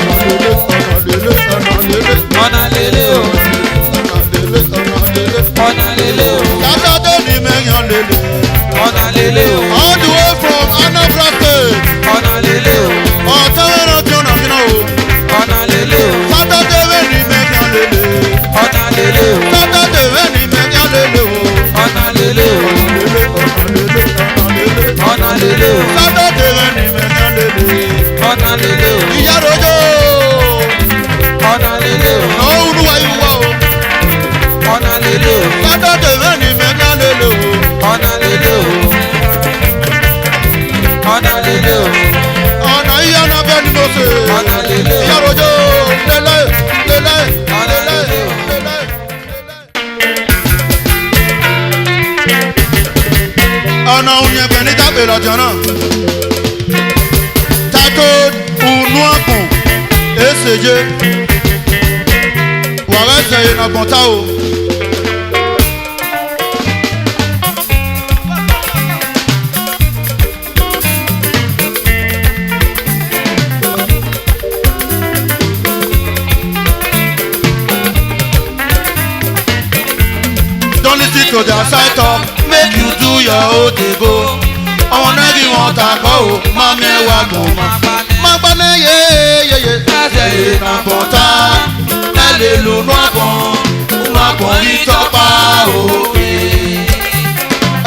Ọ̀nà lélẹ̀ o. Ọ̀nà lélẹ̀ o. Sátọ́dé ní mẹ́gà lélẹ̀. Ọ̀nà lélẹ̀ o. All the way from Anambra State. Ọ̀nà lélẹ̀ o. Ọ̀tá wẹ́rẹ́ tí ó nà kí náà o. Ọ̀nà lélẹ̀ o. Sátọ́dé wẹ́n ní mẹ́gà lélẹ̀. Ọ̀nà lélẹ̀ o. Sátọ́dé wẹ́n ní mẹ́gà lélẹ̀ o. Ọ̀nà lélẹ̀ o. Ọ̀nà lélẹ̀ o. Sátọ́dé wẹ́n ní mẹ́gà lélẹ̀. Ọ̀nà lélẹ̀ o. Ìyá rojọ́. Ọ̀nà lélẹ̀ o. Àwọn olúwa yìí wọ̀ o. Ọ̀nà lélẹ̀ o. Sátọ́dé wẹ́n ní mẹ́gà lélẹ̀ o. Ọ̀nà lélẹ̀ o. Ọ̀nà lélẹ̀ o. Ọ̀nà yíyá náà bẹ́ẹ̀ ni mo ṣe. Ọ̀nà lélẹ̀ o. Ìyá rojọ́ lélẹ̀ lélẹ̀ Ọ̀nà lélẹ̀ o. lélẹ̀. Ọ̀nà òyìn ẹgbẹ́ ní tábìlì lọ́jọ́ náà. Tátó ùnú ọ̀gbọ̀n èsèjé. Wàrà ẹsẹ̀ yìí nàgbọ̀n tá o. Don't listen to their side talk, make you do your own dey go. Ọmọ náà kí wọ́n ta kọ́ o, máa mẹ́wàá gùn ma. Máa gbọ́ náà yéyéyé. Ẹsẹ̀ yìí nà bọ̀ tá, ẹ lè lò nù àgbọ̀n, nù àgbọ̀n yìí tọ́pa òwe.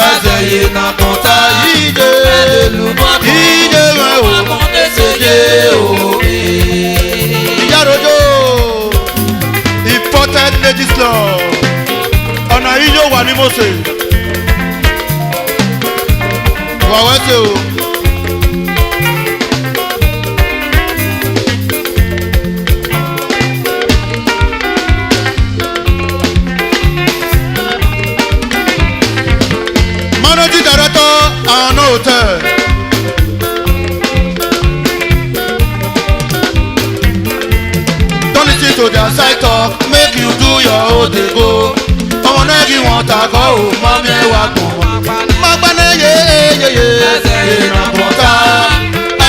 Ẹsẹ̀ yìí nà bọ̀ tá yìí dé, ẹ lè lò nù àgbọ̀n, yìí dé wẹ̀ o, ẹsẹ̀ dé òwe. Ìyá rojọ́, imported ladies law. Ọ̀nà yìí yóò wà ní Mósè. Wà wẹ́sẹ̀ o. Managing director Àánú Hotel. Don't listen to their side talk, make you do your own dey go. Ọmọ náà kí wọ́n ta kọ́ ò mọ́ mẹ́wàá kùn wọ́n. Má gbaná yéyéyé. Ẹsẹ̀ ìrànbọ̀ ta.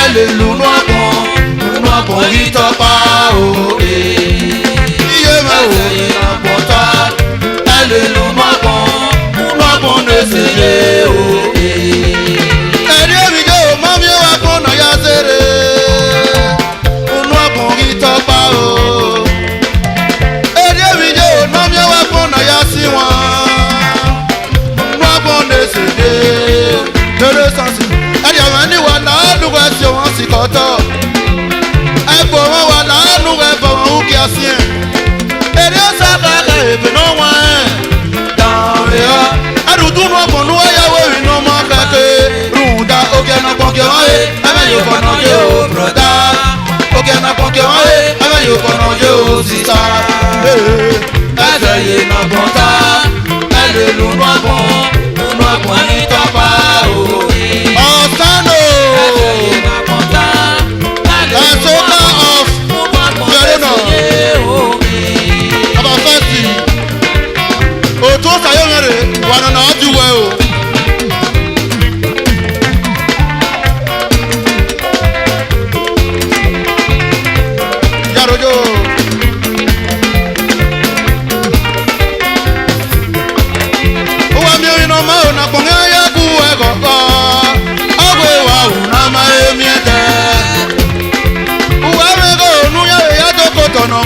Ẹ lè lù nú ọ̀pọ̀n. Nú ọ̀pọ̀n yìí tọ́pa òwe. Iye mẹ́ o. Ẹsẹ̀ ìrànbọ̀ ta. Ẹ lè lù nú ọ̀pọ̀n. Nú ọ̀pọ̀n lè ṣe yé òwe. Ẹ̀rí èmi jẹ́ o mọ́ mẹ́wàá kùn náà yá sẹ́rẹ̀. Nú ọ̀pọ̀n yìí tọ́pa òwe. Ẹ̀rí èmi jẹ́ o mọ́ mẹ́wàá kùn náà yá sí wọn. Nọ́ọ̀bọ̀n lè ṣe dé lórí sọ́ọ̀sì. Ẹ̀rí àwọn ẹni wà láàánú ẹ̀ tí wọ́n sì kọ́tọ̀. Ẹ̀gbọ́n wọn wà láàánú ẹ̀ bọ̀ wọn ó kí a sí ẹ̀. Èrè ọ̀sán kàkà èbè náà wọ́n ẹ̀. Dàrẹ́ ọ́. Àdùtú nọ́ọ̀bọ̀n ní wọ́n yàwó ìrìnà ọmọ kẹ̀kẹ́. Rúùdà òkè náà pọ̀nkẹ́ wọ́n yé. Ẹ̀mẹ́ yóò kọ̀nà jẹ́ o bùrọ̀dá. Òkè náà pọ̀nkẹ́ wọ́n yé. Ẹ̀mẹ́ yóò kọ̀nà jẹ́ o sísá. Ẹsẹ̀ yìí nà bọ̀ tá. Ẹ lè lù nù àgbọ̀n. Nù àgbọ̀n ní tọ́pa òwe. Ọ̀sánò. Ẹsẹ̀ yìí nà bọ̀ tá. Ẹ lè lù nù àgbọ̀n. Nù àgbọ̀n ní tọ́pa òwe. Bàbá fẹ́ẹ̀sì. Òtún ṣàyẹ̀wò rẹ̀ wà nà náà jù wẹ̀ o. Yarojo.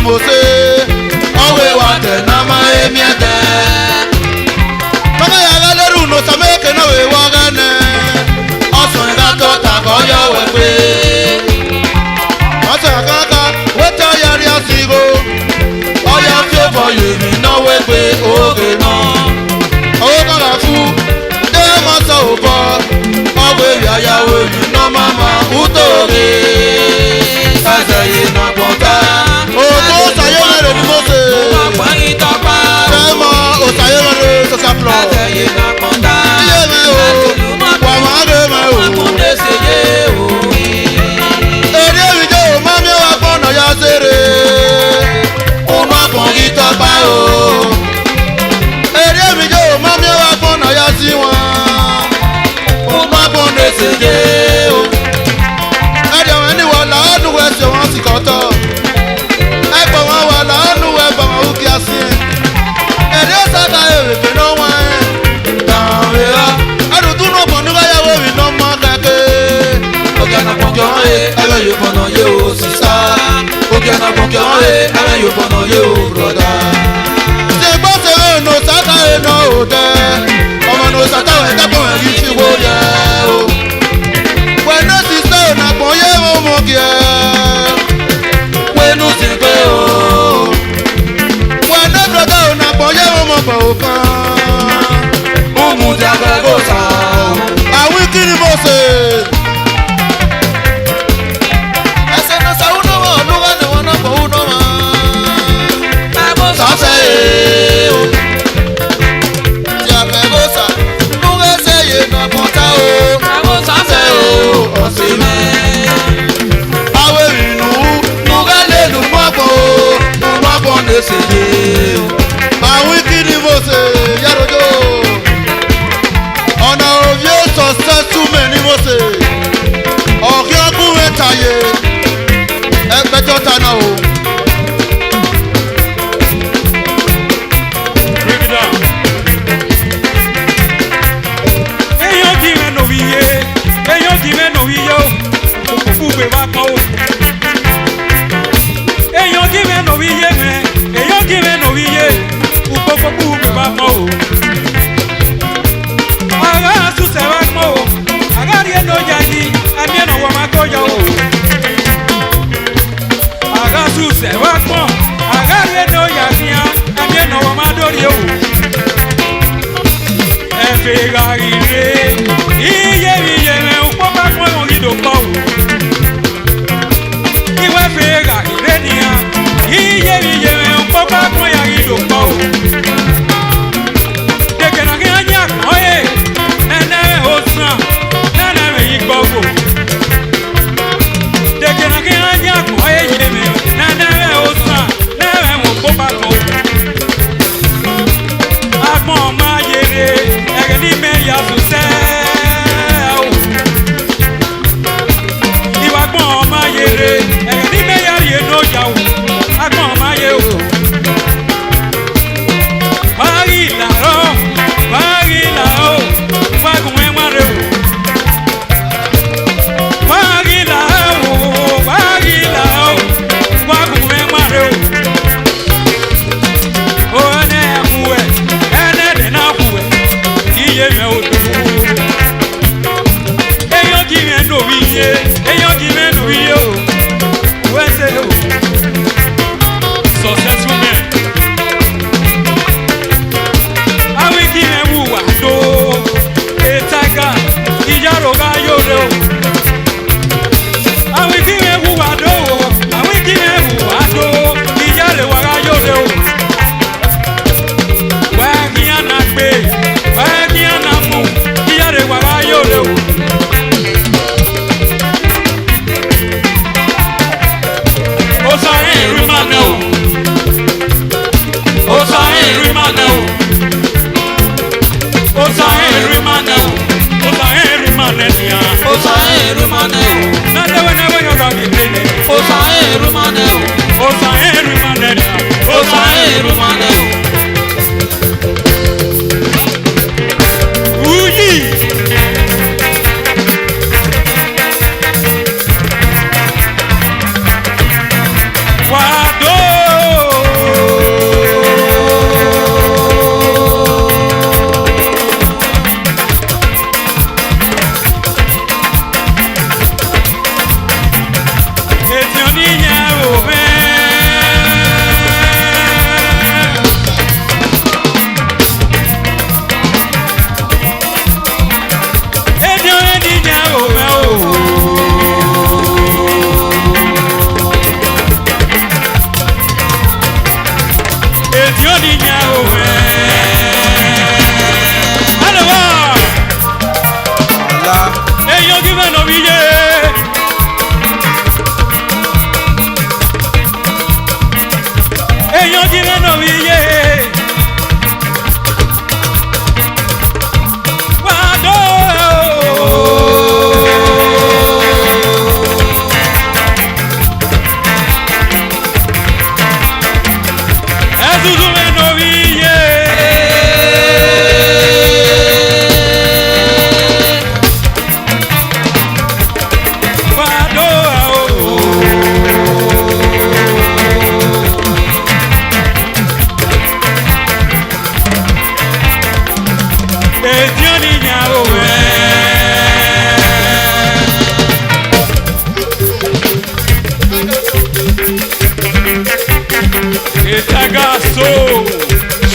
mose owe wate na ma emiete mama ya galeru no sameke na we wagane osun ga to ta ko yo we pe asa kaka weta yari asigo oya fi for you mi no we pe oge no o ka fu de mo so bo owe ya ya we mi no mama utoge saye na bonta o to saye mere ni mose ma pa itopa mo o saye mere so saplo saye na bonta ye me o wa ma ge me o mo de seye o ere wi jo ma mi wa gbona ya sere o ma pon itopa o ere wi jo ma mi wa gbona ya si won o ma pon de seye o ere wen ni wa la nu we se won si koto ẹgbọ̀n wọn wà lánú ẹgbọ̀n wọn kí a sí ẹ. Èdè sáta èrè pé náà wọ́n ẹ̀. Tàwé rà. Ẹdùn náà pọ̀ nígbà yàwó mi náà mọ́ kẹ́kẹ́. Oge na pọ̀nkẹ́ wọn he ẹ̀rẹ́ yóò pọ̀nà yé o sísá. Oge na pọ̀nkẹ́ wọn he ẹ̀rẹ́ yóò pọ̀nà yé o bùrọ̀dá. Ṣé gbọ́ ṣe é nù sáta ẹ̀ náà ò tẹ́? Ọmọ nù sáta ẹ̀ kẹ́kọ̀ọ́ ẹ̀ yìí ti wó yẹ o. Wẹ̀nú ti sẹ́ ò nà pọ̀ yé mo mọ̀ kí ẹ. Wẹ́nu ti pé o. Wẹ̀nú brọ̀dá ò nà pọ̀ yé mo mọ̀ pọ̀ ò kan. Umu ti akẹ́ kó sá o. Àwí kí ni mo ṣe? Ẹsẹ̀ náà sáwọ́ náà wọ̀ lúwẹ̀ ni wọ́n náà kọ̀ ọ́ náà wọ̀. Ẹ̀mú Sase o, ti akẹ́kọ̀ọ́sà, lúwẹ̀ ṣe yé nà bọ́tà o. ẹ̀mú Sase o, ọ̀sẹ̀ mi. Awe ìnú, lúwẹ̀ lè lù mọ́pọ̀ o, lù mọ́pọ̀ lè ṣe yé o. Àwọn kí ni mo ṣe yàrá-ojó? Ọ̀nà òye sọ̀sẹ̀ túmẹ̀ ni mo ṣe. Ọ̀kí ọkùnrin tàyè, ẹgbẹ́jọ́ tana o.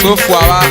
So fwa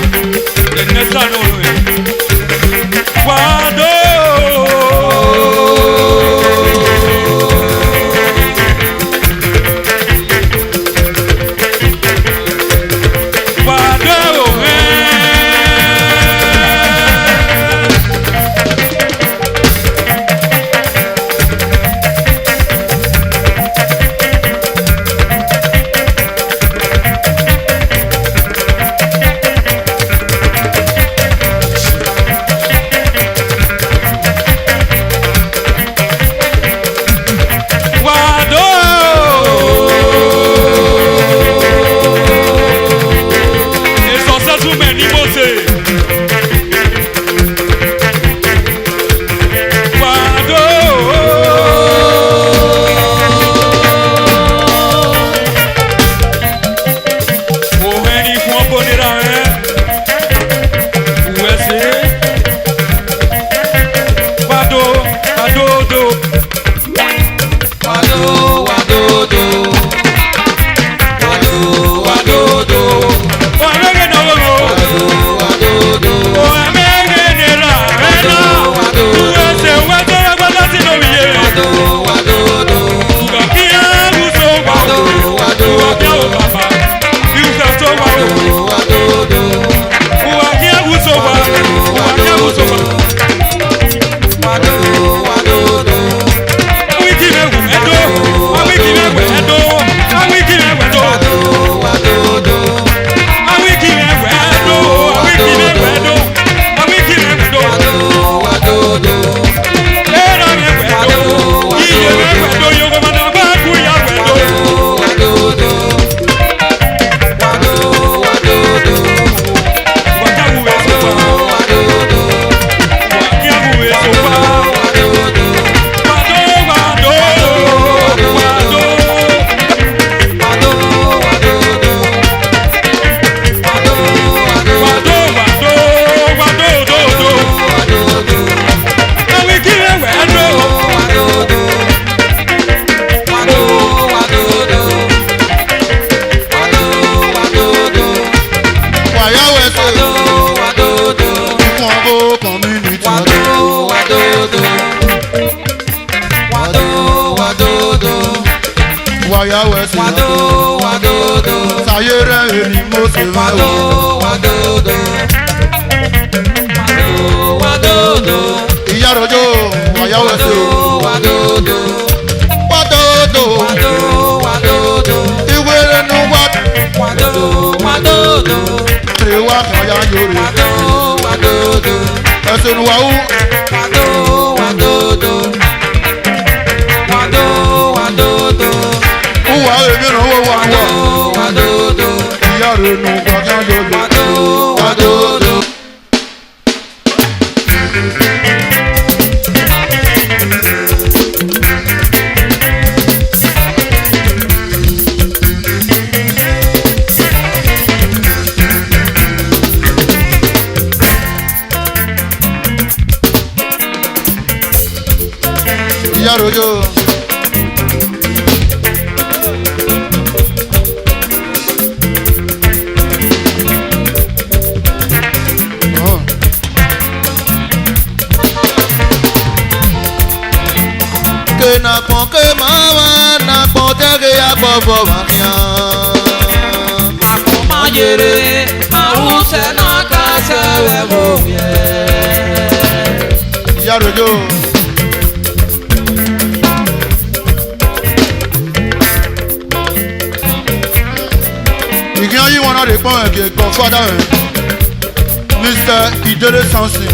Mr. Idele Sansi.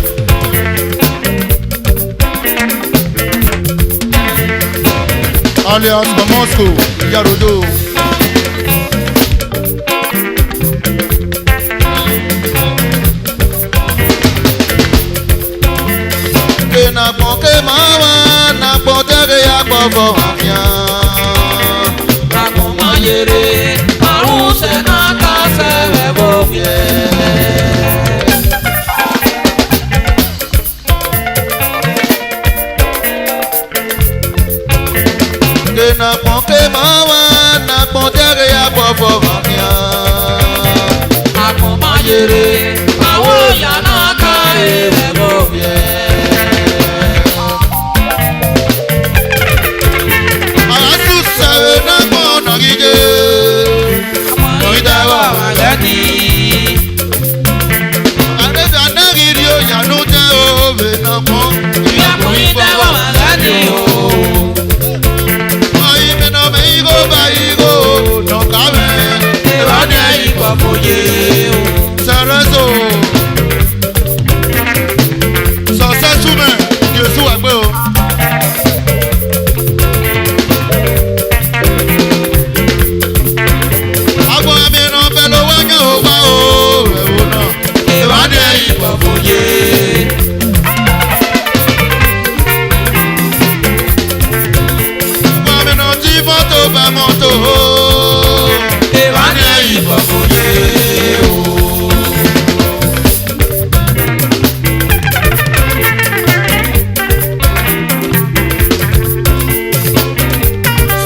Alias Moscow, Yarodo. Na ponke mama na potere ya bobo amia. Na komayere, aruse na kase webovye. bè nà mọ́. Ìyàkùnrin tẹ́wọ̀ màgádì o. Ọyìn mi nà mí igó bá igó nọ̀ká mẹ́. Ìwádìí ẹ̀yìn kọ̀ fòye o. Sẹ̀rẹ̀sọ̀ sọ̀sẹ̀ túmẹ̀ Jésù wà pé o. Àgbọ̀ mi nà fẹ́ ló wáyé o wá o ẹ̀wò náà. Ìwádìí ẹ̀yìn kọ̀ fòye. Àgbọ̀ mi nà tí mọ́tò bá mọ́tò o. Ìwádìí ẹ̀yìn kọ̀ fòye o.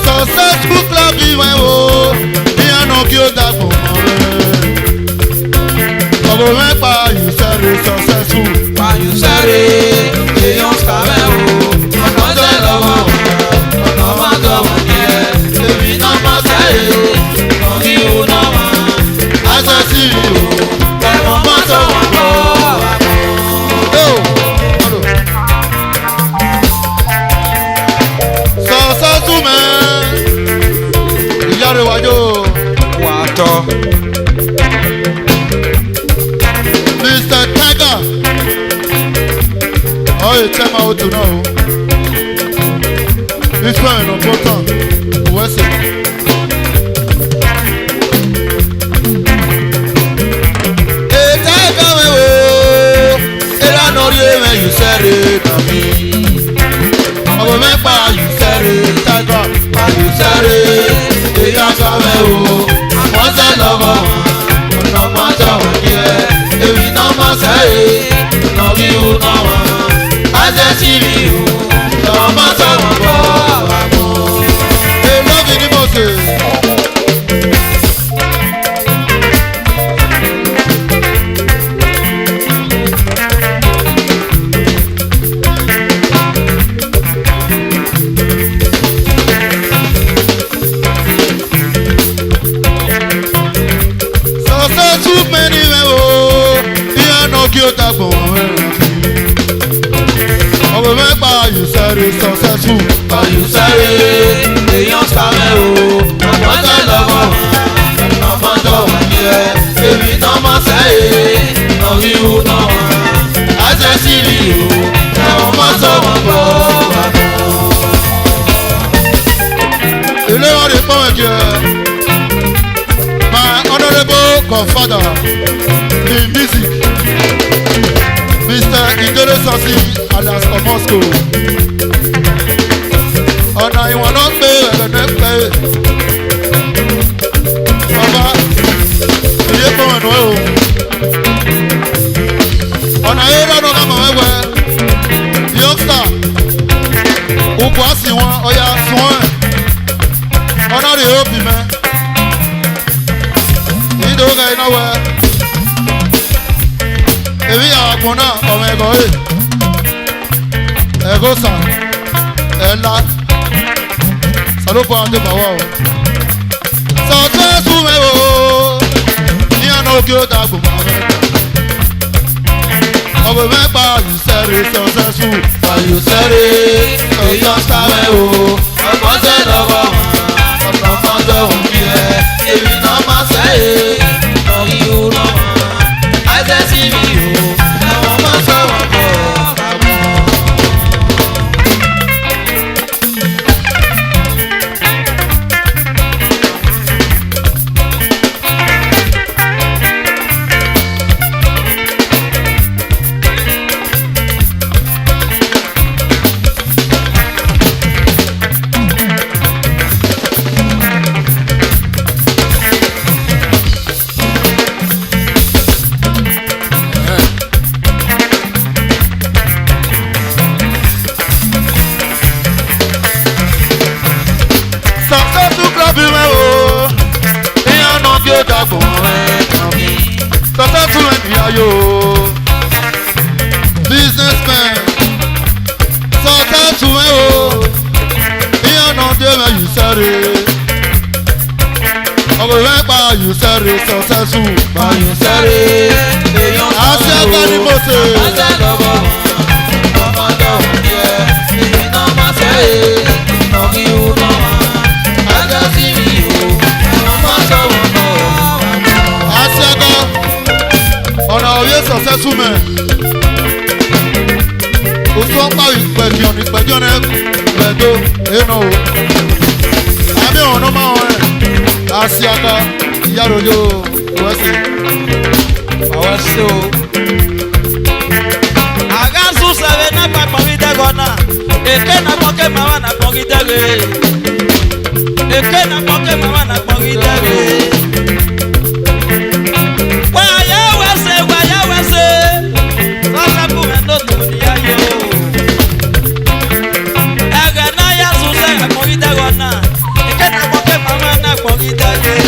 Successful club ìwẹ̀ o. Ní àná kí ó dàgbò mọ́ rẹ̀. Ọ̀bọ̀ mẹ́pa yìí sẹ́rẹ̀ successful. Pàyù sáré, èèyàn kàwé o. Ọ̀nà tẹ́ lọ́wọ́ ọ̀nà má dọ̀wọ́ ní ẹ. Èmi náà má sáré, ọ̀nà kí ó náà wá. Aṣọ sí mi o. Ẹ̀wọ̀n má sọ̀wọ́ bọ̀ wá. Successful man. Ìyá rẹ̀ wájú. Wà á tọ́. Mr. Tiger. Ọ̀yẹ̀ tẹ́ máa ó tù náà o. Ifẹ̀ ìnà bọ́tàn. Wẹ́sẹ̀. Ètò ìkàwé wo. Ìlànà orí ẹ̀mẹ̀ yìí sẹ́rẹ̀ nàbí. Ọ̀bọ̀ mẹ́pa yìí sẹ́rẹ̀ Tiger. Pàyù sáré, èèyàn kàwé o. Wọ́n tẹ́ lọ́wọ́ ọ̀nà má dọ̀wọ́ ní ẹ. Èmi náà má sáré, ọ̀nà kí ó náà wá. Àṣẹ sí mi o. Ẹ̀wọ̀n má sọ̀wọ́ bọ̀ wá. Èlọ́gì ni mo ṣe. Sọ̀sẹ̀ tún mẹ́ni mẹ́ o. Ìyànà kí ó dàgbò wọ́n rẹ̀. Ọ̀bẹ mẹ́pa yìí sẹ́rẹ̀ successful. Pàyù sáré, èèyàn kàwé o. Wọ́n tẹ́ lọ́wọ́ ọ̀nà má dọ̀wọ́ ní ẹ. Èmi náà má sáré, ọ̀nà kí ó náà wá. Àṣẹ sí mi o. Ẹ̀wọ̀n má sọ̀wọ́ bọ̀ wá. Ilé wọn lè pọ́n ẹ̀jẹ̀. My honourable godfather in music, Mr. Idole Sasi alias Omosko. Ọ̀nà ìwọ̀n náà pé ẹ̀rẹ̀dẹ̀ pé. Bàbá ìyé pọ́n ẹ̀nù ẹ̀ o. Ọ̀nà yìí lọ́dọ̀ ká mọ̀ wẹ́wẹ́. Youngster, òkú á sì wọn, ọ̀ya sí wọn ẹ̀. Ọ̀nà rẹ̀ yóò bì mẹ́. Ìdókè iná wẹ̀. Èmi àgbọn náà ọmọ ẹ̀gọ́ yìí. Ẹ̀gọ́ sà. Ẹ̀la. Sàlópọ̀ àti bàwọ̀ o. Successful mẹ́ o. Ní àná òkè ó dàgbò mọ́ rẹ̀. Ọ̀bẹ mẹ́pa yìí sẹ́rẹ̀ successful. Pàyù sáré, èèyàn kàwé o. Wọ́n tẹ́ lọ́wọ́ ọ̀nà má dọ̀wọ́ ní ẹ. Èmi náà má sáré, ọ̀nà kí ó náà wá. Àṣẹ sí mi o. Ẹ̀wọ̀n má sọ̀wọ́ bọ̀ wá. Successful club mẹ́ o. Ìyànà kí ó dàgbò rẹ̀ kàn mí. Successful ènìyàn yóò. Businessman. Successful mẹ́ o. Ìyànà dé mẹ́ yìí sẹ́rẹ̀. Ọ̀bẹ mẹ́pa yìí sẹ́rẹ̀ successful. Pàyù sáré, èèyàn kàwé o. Àṣẹ ẹgbẹ́ ni mo ṣe. Wọ́n tẹ́ lọ́wọ́ ṣe súnmẹ̀. Oṣù ọ̀pá ìpẹ̀jọ́ ní gbẹ̀dọ̀ ẹ̀nà o. Àmì ọ̀nà máa wọ̀ ẹ̀. Àṣìáta ìyá ròjò wẹ́sẹ̀. Àwọn ṣe o. Agasu sẹ̀rẹ̀ náà papọ̀ rí dẹ́gọ̀ náà. Èké náà pọ́kẹ́ màmá náà pọ̀ rí dẹ́gẹ̀. Èké náà pọ́kẹ́ màmá náà pọ̀ rí dẹ́gẹ̀. Wàyà wẹ̀sẹ̀ sọ́sẹ̀ fún ẹ̀ ló tó ní ayé o. Ẹ̀rẹ̀ náà yà sùn sẹ̀rẹ̀ pọ̀ rí dẹ́gọ̀ náà. Èké náà pọ́kẹ́ màmá náà pọ̀ rí dẹ́gẹ̀.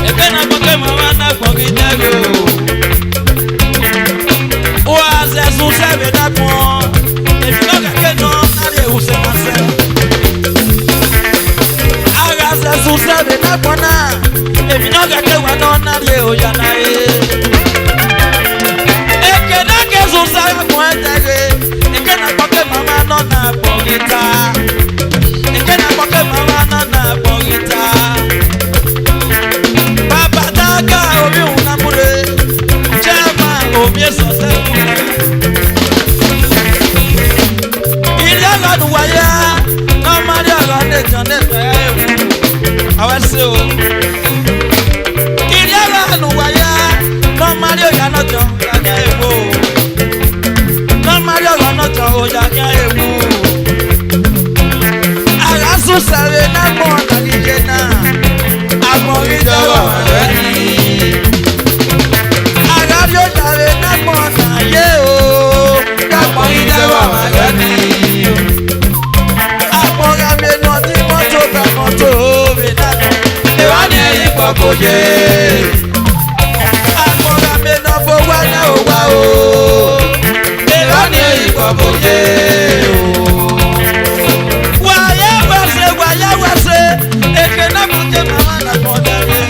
Èké náà pọ́kẹ́ màmá náà pọ̀ rí dẹ́gẹ̀ o. Sùn sẹ́mi dàpọ̀ èmi náà kẹ̀kẹ́ náà nàlẹ́ ìwòsàn máa sẹ́. Ara sẹ́ sùn sẹ́mi dàpọ̀ náà èmi náà kẹ̀kẹ́ wà náà nàlẹ́ òyà náà yé. Èké náà kẹ́ sùn sẹ́mi mọ́ ẹ tẹ̀lé èké náà kọ́kẹ́ màmá náà nà pọ̀ gíta. Èké náà kọ́kẹ́ màmá náà nà pọ̀ gíta. Bàbá dàgà omi òun náà múre jẹ́ máa omi èso sẹ́kù. Wáyà normally ọ̀rọ̀ lè jọ nípa ewu àwọn ṣe o. Ilé ọ̀rọ̀ wáyà normally ọ̀yà náà jọ yàgá ewu. Normally ọ̀rọ̀ náà jọ yàgá ewu. Àrà sùn sáré náà mọ̀ nàdíje náà. Àgbọ̀nrín jọ̀wọ́ rẹ̀ ní. Àrà yóò sáré náà mọ̀ nàyé o. Àgbọ̀nrín jọ̀wọ́ rẹ̀ ní. Kòjé àkọ́ra mi náà fowó náà ò wá o. Èrò ní ìkọ̀ kòjé o. Wàyà wẹ̀sẹ̀ èké náà kọ́kẹ́ màmá náà pọ̀ dẹ́rẹ́.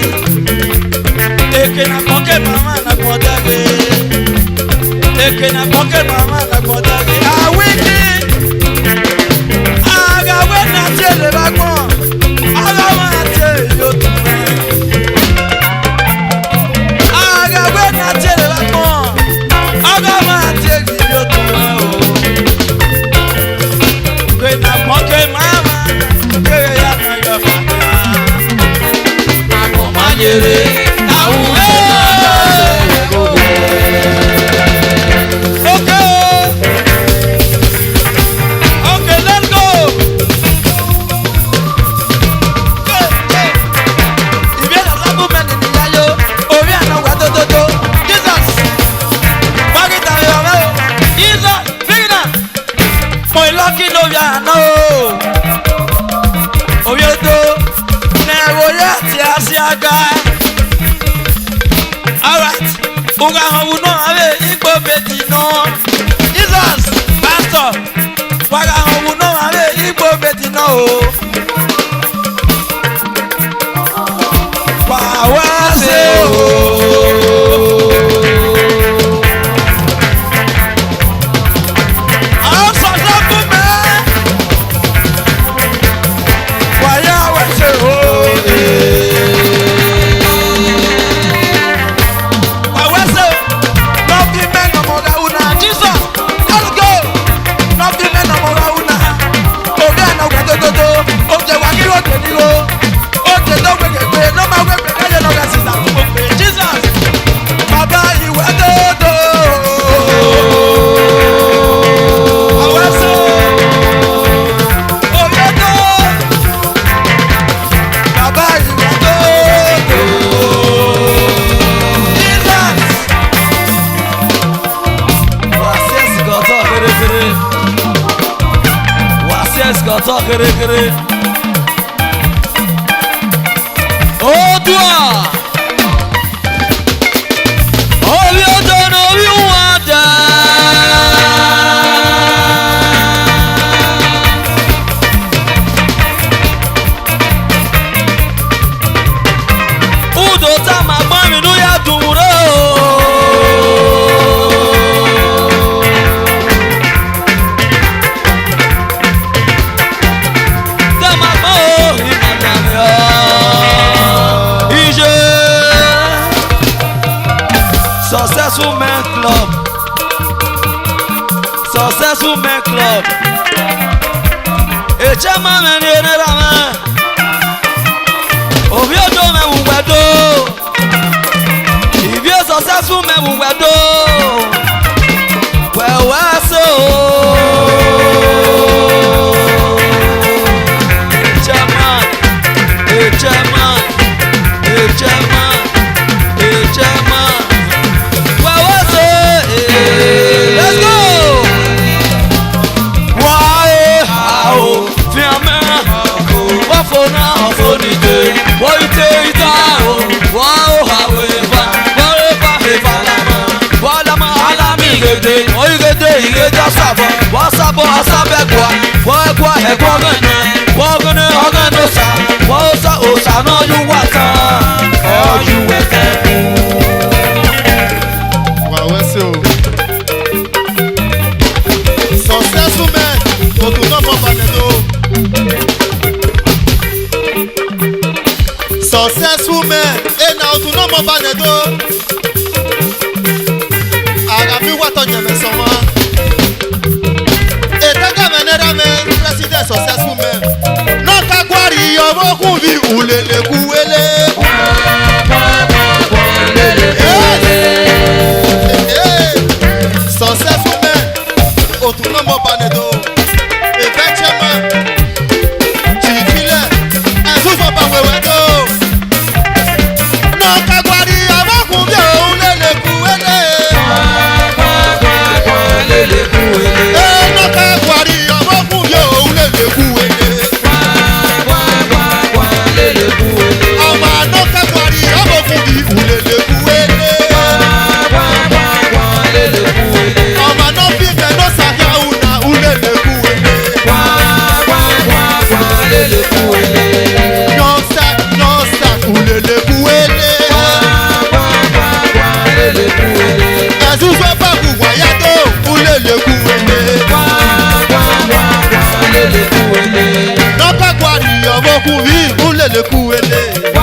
Èké náà kọ́kẹ́ màmá náà pọ̀ dẹ́rẹ́. Èké náà kọ́kẹ́ màmá náà pọ̀ dẹ́rẹ́. Àwíkí àgàwé náà tiẹ̀ lè bá gbọ́n. Ọ̀rọ̀ wọn àti èyí ò tún rẹ̀. kere. Odua. Obi odo no obi wada. Udo ta ma gba mi nu ya duro. Ta ma gba o, ina ta mi o. Ije Men Club. Successful Men Club. Echema men yenera men. Obiodo men wugwedo. If you're successful men wugwedo. Well so. Let's go. Successful men, but to not more successful men, and now to no more banedo. Agabi what on your someone. A Tagamana man, president successful men. No Kakwari, your Mokuvi, Ulele Kuele. Successful men, or to no more banedo. A Benjamin, Chifile, and Super Wedo. Le couele, le couele,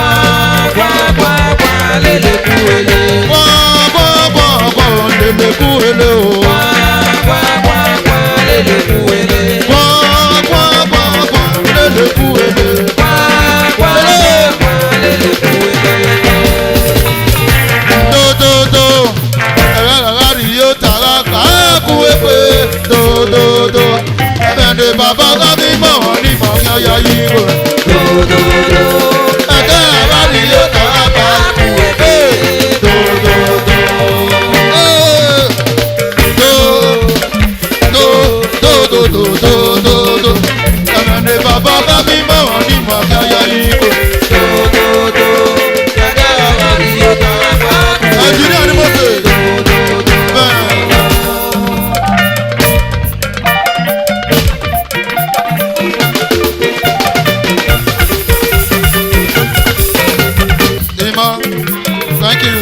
thank you.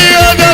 Ige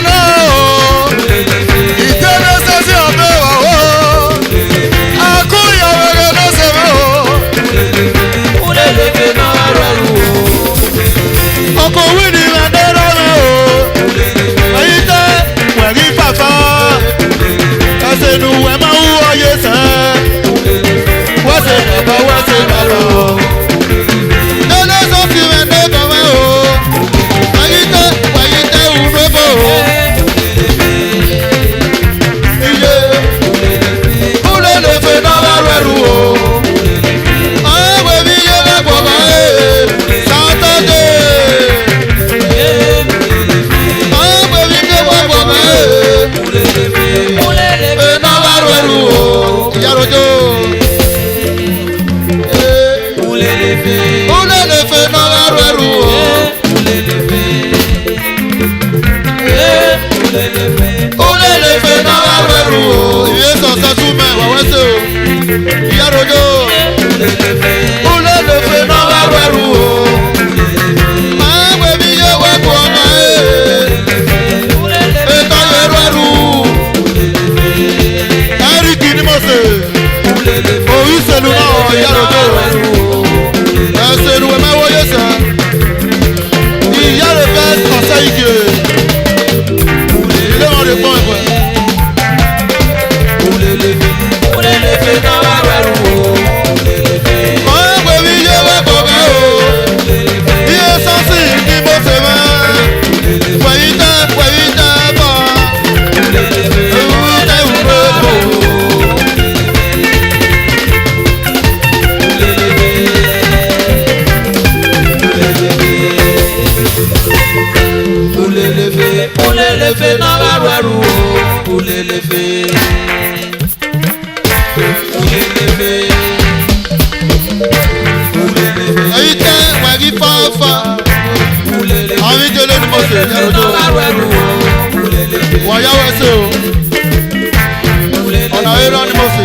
Olelefe náà wá wẹ̀rù o. Ìyé sọ̀tẹ̀ tún mẹ́ wà wẹ́sẹ̀ o. Ìyá rojo. Olelefe náà wá wẹ̀rù o. Máa gbé mi yé wẹ́pọ̀ ọmọ ẹ̀. Ètò yẹn wẹ̀rù. Ẹ́ríkì ni mo sè. Òyìn sèlú náà ìyá rojo. Ẹsẹ̀ ìlú ẹ̀mẹ́ wọ́yé sẹ́. Ìyá rẹ̀ fẹ́ ọ̀sẹ̀ ike. Ilé wọn lè pọ́n ẹ̀kọ́ ẹ̀. Máa gbé mi yé wẹ́pọ̀ ọmọ ẹ̀ o. Iye sọ́ọ̀sì ni mo sè mẹ́. Wẹ̀yìn tẹ́ bọ̀. Ewu tẹ́ ìwúrò bò. Olelefe náà wá rẹrù o. Olelefe. Èyí tẹ́ wẹ̀gí fáfá. Àwọn ìjọba ni mo sè ní Olelefe náà wá ọjọ́. rẹrù o. Olelefe. Wọ̀nyá wẹ́sẹ̀ o. Ọ̀nà ìrọ̀ ni mo sè.